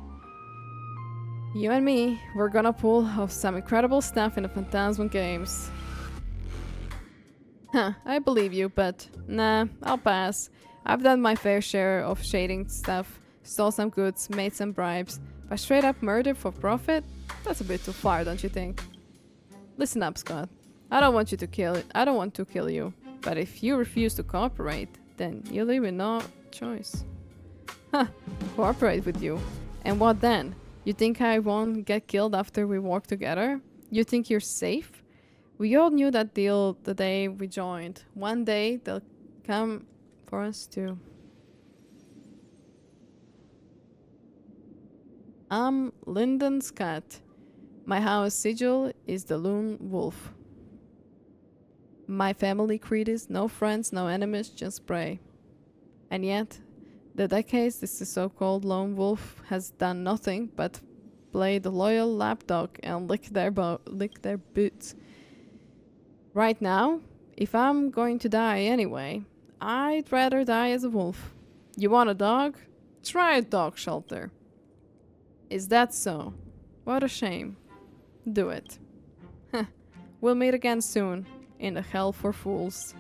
You and me, we're gonna pull off some incredible stuff in the Phantasmal games. Huh, I believe you, but nah, I'll pass. I've done my fair share of shading stuff, stole some goods, made some bribes, but straight up murder for profit? That's a bit too far, don't you think? Listen up, Scott. I don't want to kill you, but if you refuse to cooperate, then you leave with no choice. Huh, cooperate with you. And what then? You think I won't get killed after we work together? You think you're safe? We all knew that deal the day we joined. One day they'll come for us too. I'm Lyndon Scott. My house sigil is the Lone Wolf. My family creed is no friends, no enemies, just prey. And yet, the decades this so-called Lone Wolf has done nothing but play the loyal lapdog and lick their boots. Right now, if I'm going to die anyway, I'd rather die as a wolf. You want a dog? Try a dog shelter. Is that so? What a shame. Do it. We'll meet again soon, in the Hell for Fools.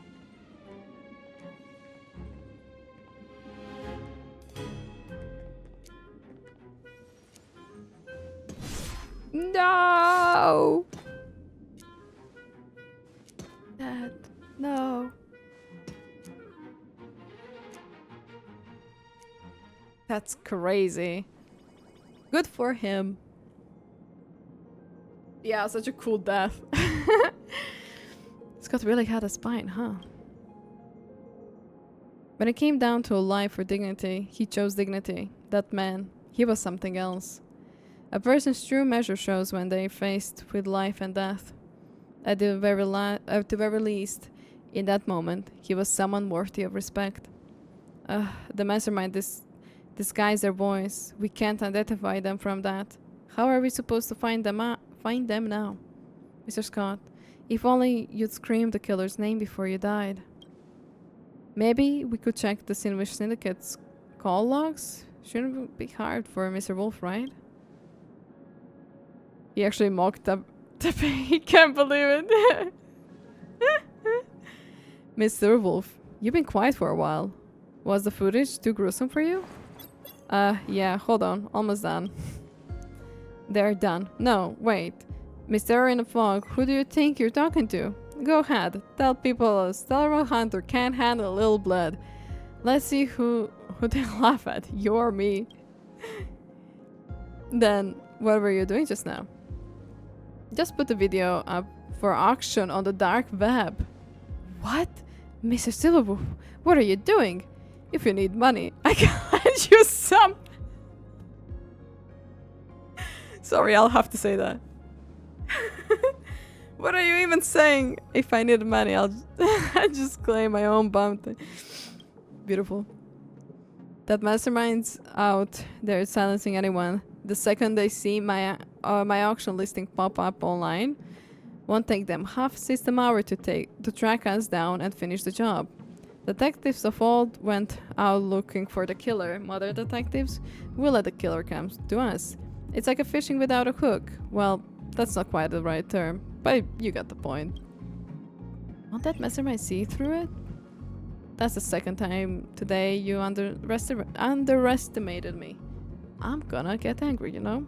No! Dad. That's crazy. Good for him. Yeah, such a cool death. Scott really had a spine, huh? When it came down to a life for dignity, he chose dignity. That man, he was something else. A person's true measure shows when they faced with life and death. At the very least, in that moment, he was someone worthy of respect. The mastermind disguise their voice. We can't identify them from that. How are we supposed to find them now? Mr. Scott, if only you'd scream the killer's name before you died. Maybe we could check the Sinwish Syndicate's call logs? Shouldn't be hard for Mr. Wolf, right? He actually mocked up. He can't believe it. Mr. Wolf, you've been quiet for a while. Was the footage too gruesome for you? Yeah, hold on. Almost done. They're done. No, wait. Mr. in the fog, who do you think you're talking to? Go ahead. Tell people a stellar hunter can't handle a little blood. Let's see who they laugh at. You or me. Then, what were you doing just now? Just put the video up for auction on the dark web. What? Mr. Silverwolf, what are you doing? If you need money, I can lend you some. Sorry, I'll have to say that. What are you even saying? If I need money, I'll just claim my own bounty. Beautiful. That mastermind's out there silencing anyone. The second they see my auction listing pop up online, won't take them half system hour to track us down and finish the job. Detectives of old went out looking for the killer. Modern detectives will let the killer come to us. It's like a fishing without a hook. Well, that's not quite the right term, but you got the point. Won't that mastermind see through it? That's the second time today you underestimated me. I'm gonna get angry, you know?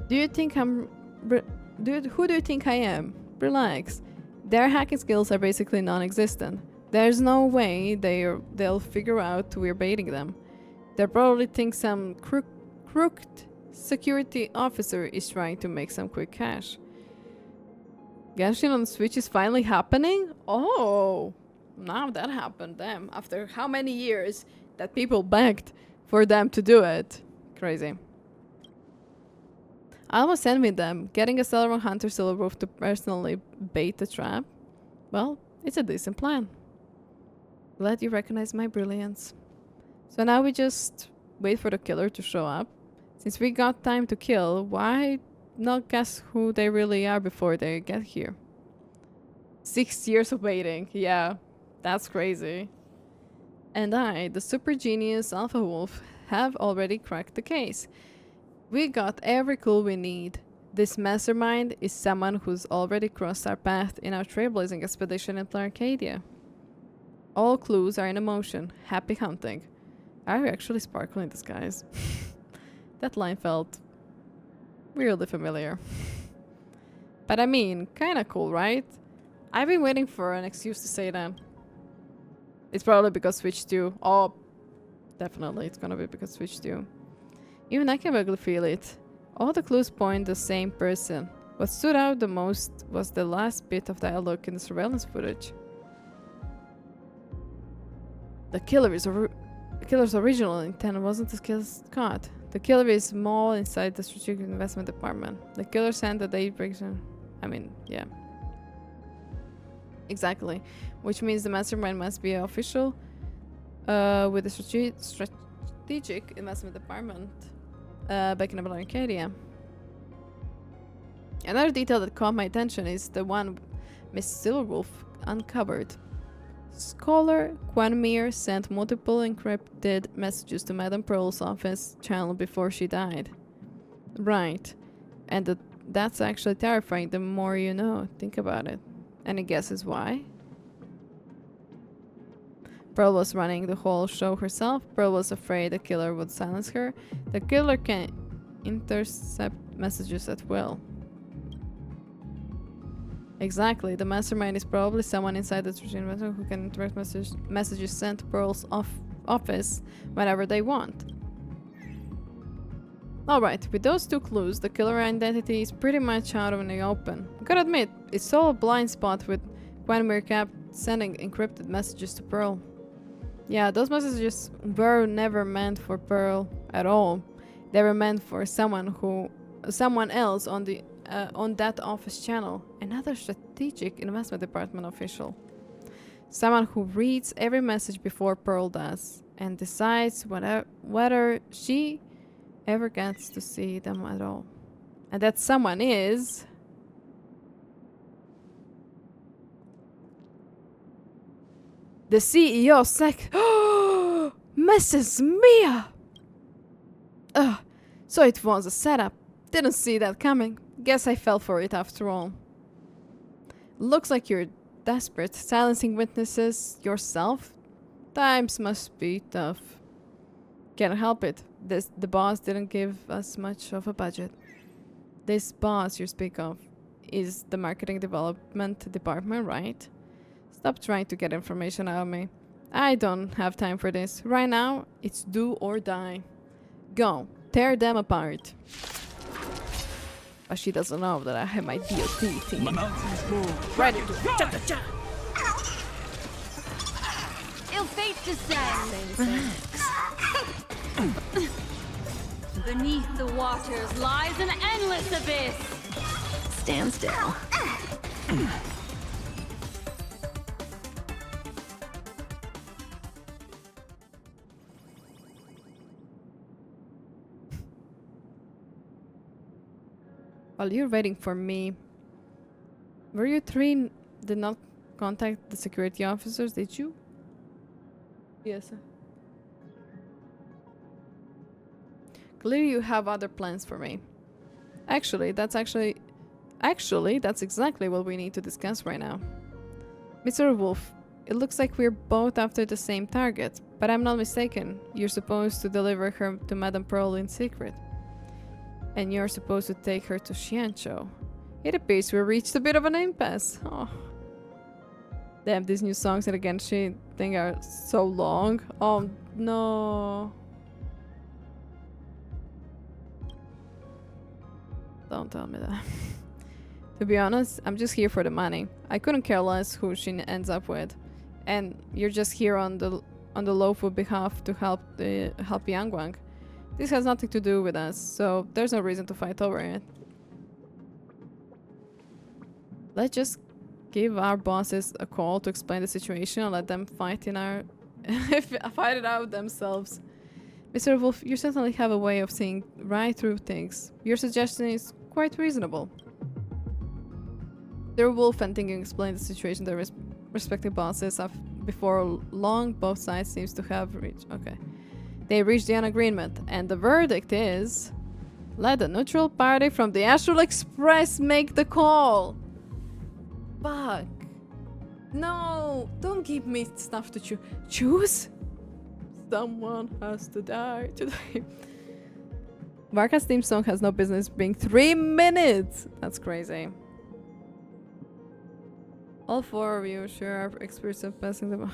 Do you think who do you think I am? Relax. Their hacking skills are basically non-existent. There's no way they'll figure out we're baiting them. They'll probably think some crooked security officer is trying to make some quick cash. Genshin on Switch is finally happening? Oh! Now that happened, damn. After how many years that people begged for them to do it. Crazy. I almost envied them. Getting a Celeron Hunter Silverwolf to personally bait the trap. Well, it's a decent plan. Glad you recognize my brilliance. So now we just wait for the killer to show up. Since we got time to kill, why not guess who they really are before they get here? 6 years of waiting. Yeah, that's crazy. And I, the super genius Alpha Wolf, have already cracked the case. We got every clue we need. This mastermind is someone who's already crossed our path in our trailblazing expedition in Planarcadia. All clues are in motion. Happy hunting. Are you actually sparkling in the skies? That line felt weirdly familiar. But I mean, kinda cool, right? I've been waiting for an excuse to say that. It's probably because Switch 2. Oh, definitely it's gonna be because Switch 2. Even I can vaguely feel it. All the clues point the same person. What stood out the most was the last bit of dialogue in the surveillance footage. The killer's original intent wasn't to kill Scott. The killer is small inside the strategic investment department. The killer sent the date breaks. I mean, yeah. Exactly. Which means the mastermind must be official with the strategic investment department back in Arcadia. Another detail that caught my attention is the one Miss Silverwolf uncovered. Scholar Quanmere sent multiple encrypted messages to Madame Pearl's office channel before she died. Right. And that's actually terrifying the more you know. Think about it. Any guesses why? Pearl was running the whole show herself. Pearl was afraid the killer would silence her. The killer can intercept messages at will. Exactly. The mastermind is probably someone inside the Trojan vessel who can interpret messages sent to Pearl's office whenever they want. Alright, with those two clues, the killer identity is pretty much out in the open. Gotta admit, it's all a blind spot with Gwenmere kept sending encrypted messages to Pearl. Yeah, those messages were never meant for Pearl at all. They were meant for someone else on that office channel, another strategic investment department official. Someone who reads every message before Pearl does and decides whether she ever gets to see them at all. And that someone is the CEO Mrs. Mia! Ugh, so it was a setup. Didn't see that coming. Guess I fell for it after all. Looks like you're desperate, silencing witnesses yourself. Times must be tough. Can't help it. The boss didn't give us much of a budget. This boss you speak of is the marketing development department, right? Stop trying to get information out of me. I don't have time for this. Right now, it's do or die. Go, tear them apart. But she doesn't know that I have my DOT team. Ready to cha-cha-cha! Ill fate descends. Beneath the waters lies an endless abyss. Stand still. While you're waiting for me, were you three did not contact the security officers, did you? Yes. Clearly you have other plans for me. Actually, that's exactly what we need to discuss right now. Mr. Wolf, it looks like we're both after the same target, but I'm not mistaken. You're supposed to deliver her to Madame Pearl in secret. And you're supposed to take her to Xianzhou. It appears we reached a bit of an impasse. Oh. Damn, these new songs and again she thing are so long. Oh no. Don't tell me that. To be honest, I'm just here for the money. I couldn't care less who she ends up with. And you're just here on the lawful behalf to help yaoguang. This has nothing to do with us, so there's no reason to fight over it. Let's just give our bosses a call to explain the situation and let them fight fight it out themselves. Mr. Wolf, you certainly have a way of seeing right through things. Your suggestion is quite reasonable. The Wolf and Thinking explained the situation to their respective bosses. Before long, both sides seems to have reached. Okay. They reached an agreement, and the verdict is... Let the neutral party from the Astral Express make the call! Fuck. No! Don't give me stuff to choose! Someone has to die today. Varka's theme song has no business being 3 minutes! That's crazy. All 4 of you sure are experts at passing the bot.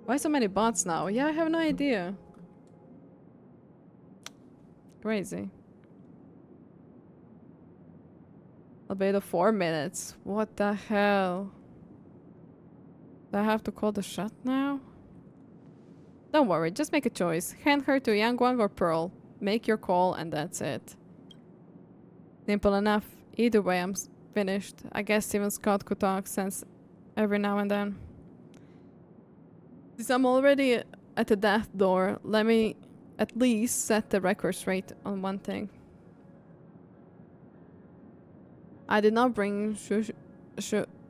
Why so many bots now? Yeah, I have no idea. Crazy. Albedo 4 minutes. What the hell? Do I have to call the shot now? Don't worry, just make a choice. Hand her to yaoguang or Pearl. Make your call and that's it. Simple enough. Either way, I'm finished. I guess even Scott could talk sense every now and then. Since I'm already at the death door, let me at least set the record straight on one thing. I did not bring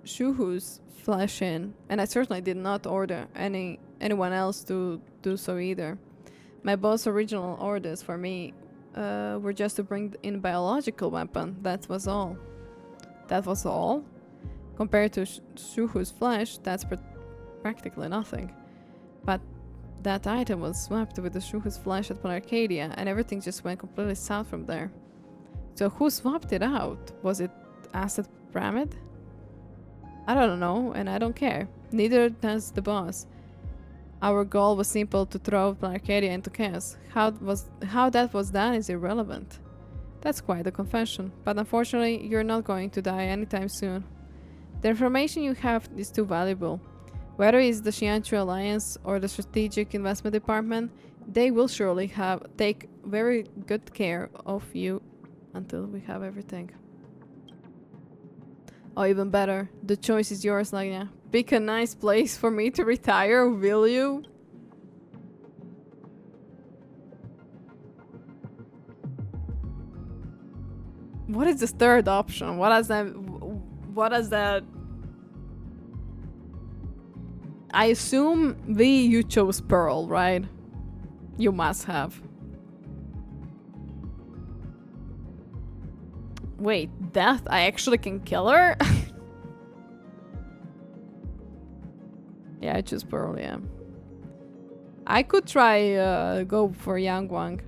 Shuhu's flesh in, and I certainly did not order anyone else to do so either. My boss' original orders for me were just to bring in a biological weapon. That was all. That was all? Compared to Shuhu's flesh, that's practically nothing. But that item was swapped with the Shuhu's flesh at Planarcadia, and everything just went completely south from there. So who swapped it out? Was it Asset Pyramid? I don't know, and I don't care. Neither does the boss. Our goal was simple, to throw planarcadia into chaos. How that was done is irrelevant. That's quite a confession, but unfortunately you're not going to die anytime soon. The information you have is too valuable. Whether it's the Xianchu Alliance or the Strategic Investment Department, they will surely take very good care of you until we have everything. Or even better, the choice is yours, Lagna. Pick a nice place for me to retire, will you? What is the third option? What does that... I assume you chose Pearl, right? You must have. Wait, Death? I actually can kill her? Yeah, I choose Pearl, yeah. I could try go for Yaoguang.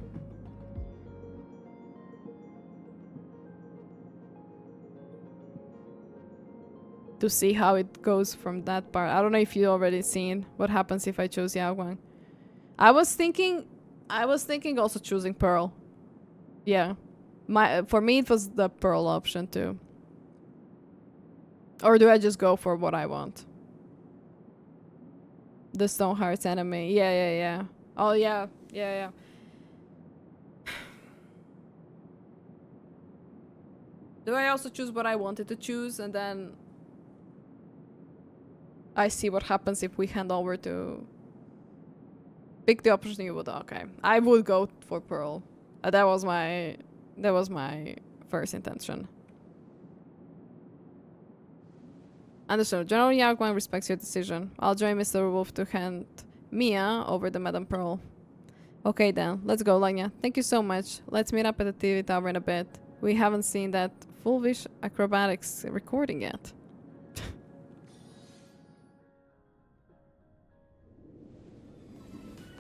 To see how it goes from that part. I don't know if you already seen what happens if I choose Yaoguang. I was thinking also choosing Pearl. Yeah. For me it was the Pearl option too. Or do I just go for what I want? The Stone Heart's enemy. Yeah. Oh yeah. Do I also choose what I wanted to choose and then I see what happens if we hand over to... Pick the option you would... Okay. I would go for Pearl. That was my first intention. Understood. General Yaoguang respects your decision. I'll join Mr. Wolf to hand Mia over the Madame Pearl. Okay then, let's go, Lanya. Thank you so much. Let's meet up at the TV tower in a bit. We haven't seen that Full-Wish acrobatics recording yet.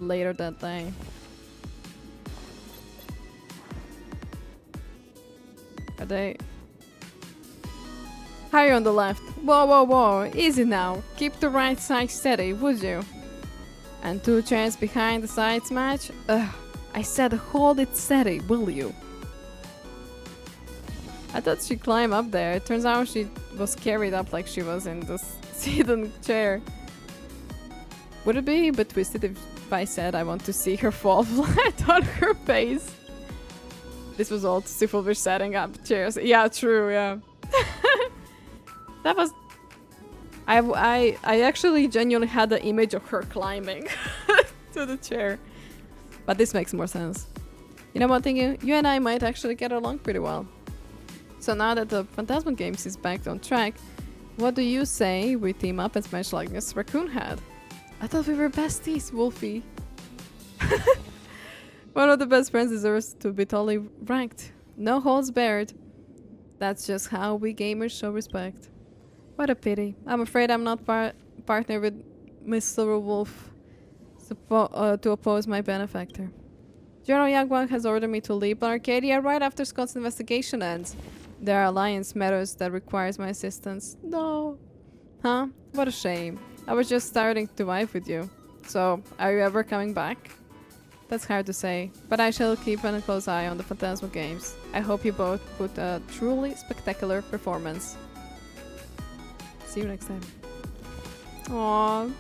Later that day. Are they... Higher on the left. Whoa. Easy now. Keep the right side steady, would you? And 2 chairs behind the sides match? Ugh. I said hold it steady, will you? I thought she'd climb up there. It turns out she was carried up like she was in this seated chair. Would it be a bit twisted if I said I want to see her fall flat on her face? This was all Full-Wish setting up chairs. Yeah, true, yeah. That was... I actually genuinely had the image of her climbing to the chair. But this makes more sense. You know what, thingy? You and I might actually get along pretty well. So now that the Phantasma Games is back on track, what do you say we team up and smash Lagnus Raccoon Head? I thought we were besties, Wolfie. One of the best friends deserves to be totally ranked. No holds barred. That's just how we gamers show respect. What a pity. I'm afraid I'm not partnered with Miss Silverwolf to oppose my benefactor. General Yaoguang has ordered me to leave Arcadia right after Scott's investigation ends. There are alliance matters that requires my assistance. No. Huh? What a shame. I was just starting to vibe with you. So, are you ever coming back? That's hard to say, but I shall keep a close eye on the Phantasma Games. I hope you both put a truly spectacular performance. See you next time. Aww.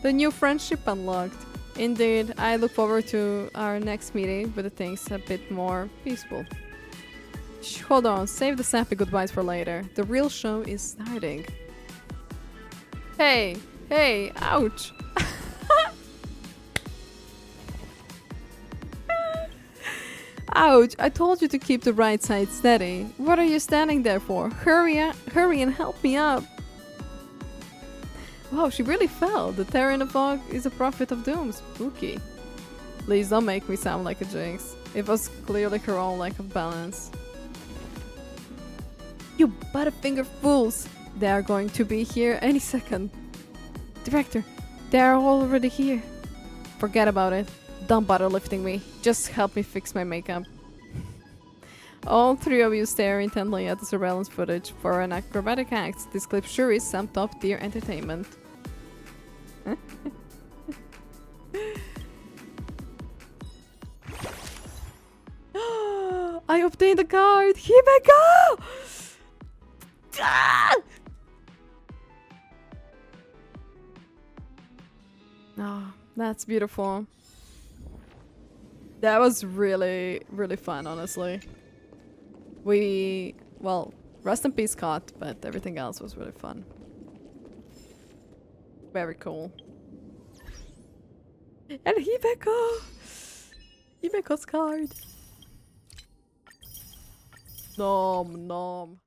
The new friendship unlocked. Indeed, I look forward to our next meeting with the things a bit more peaceful. Shh, hold on, save the sappy goodbyes for later. The real show is starting. Hey, ouch! Ouch, I told you to keep the right side steady. What are you standing there for? Hurry and help me up. Wow, she really fell. The terror in the fog is a prophet of doom. Spooky. Please don't make me sound like a jinx. It was clearly her own lack of balance. You butterfinger fools! They are going to be here any second. Director, they are already here. Forget about it. Don't bother lifting me. Just help me fix my makeup. All 3 of you stare intently at the surveillance footage. For an acrobatic act, this clip sure is some top-tier entertainment. I obtained a card! Himeko! Ah! Oh, that's beautiful. That was really, really fun, honestly. Well, rest in peace, Scott, but everything else was really fun. Very cool. And Himeko! Himeko's card! Nom nom.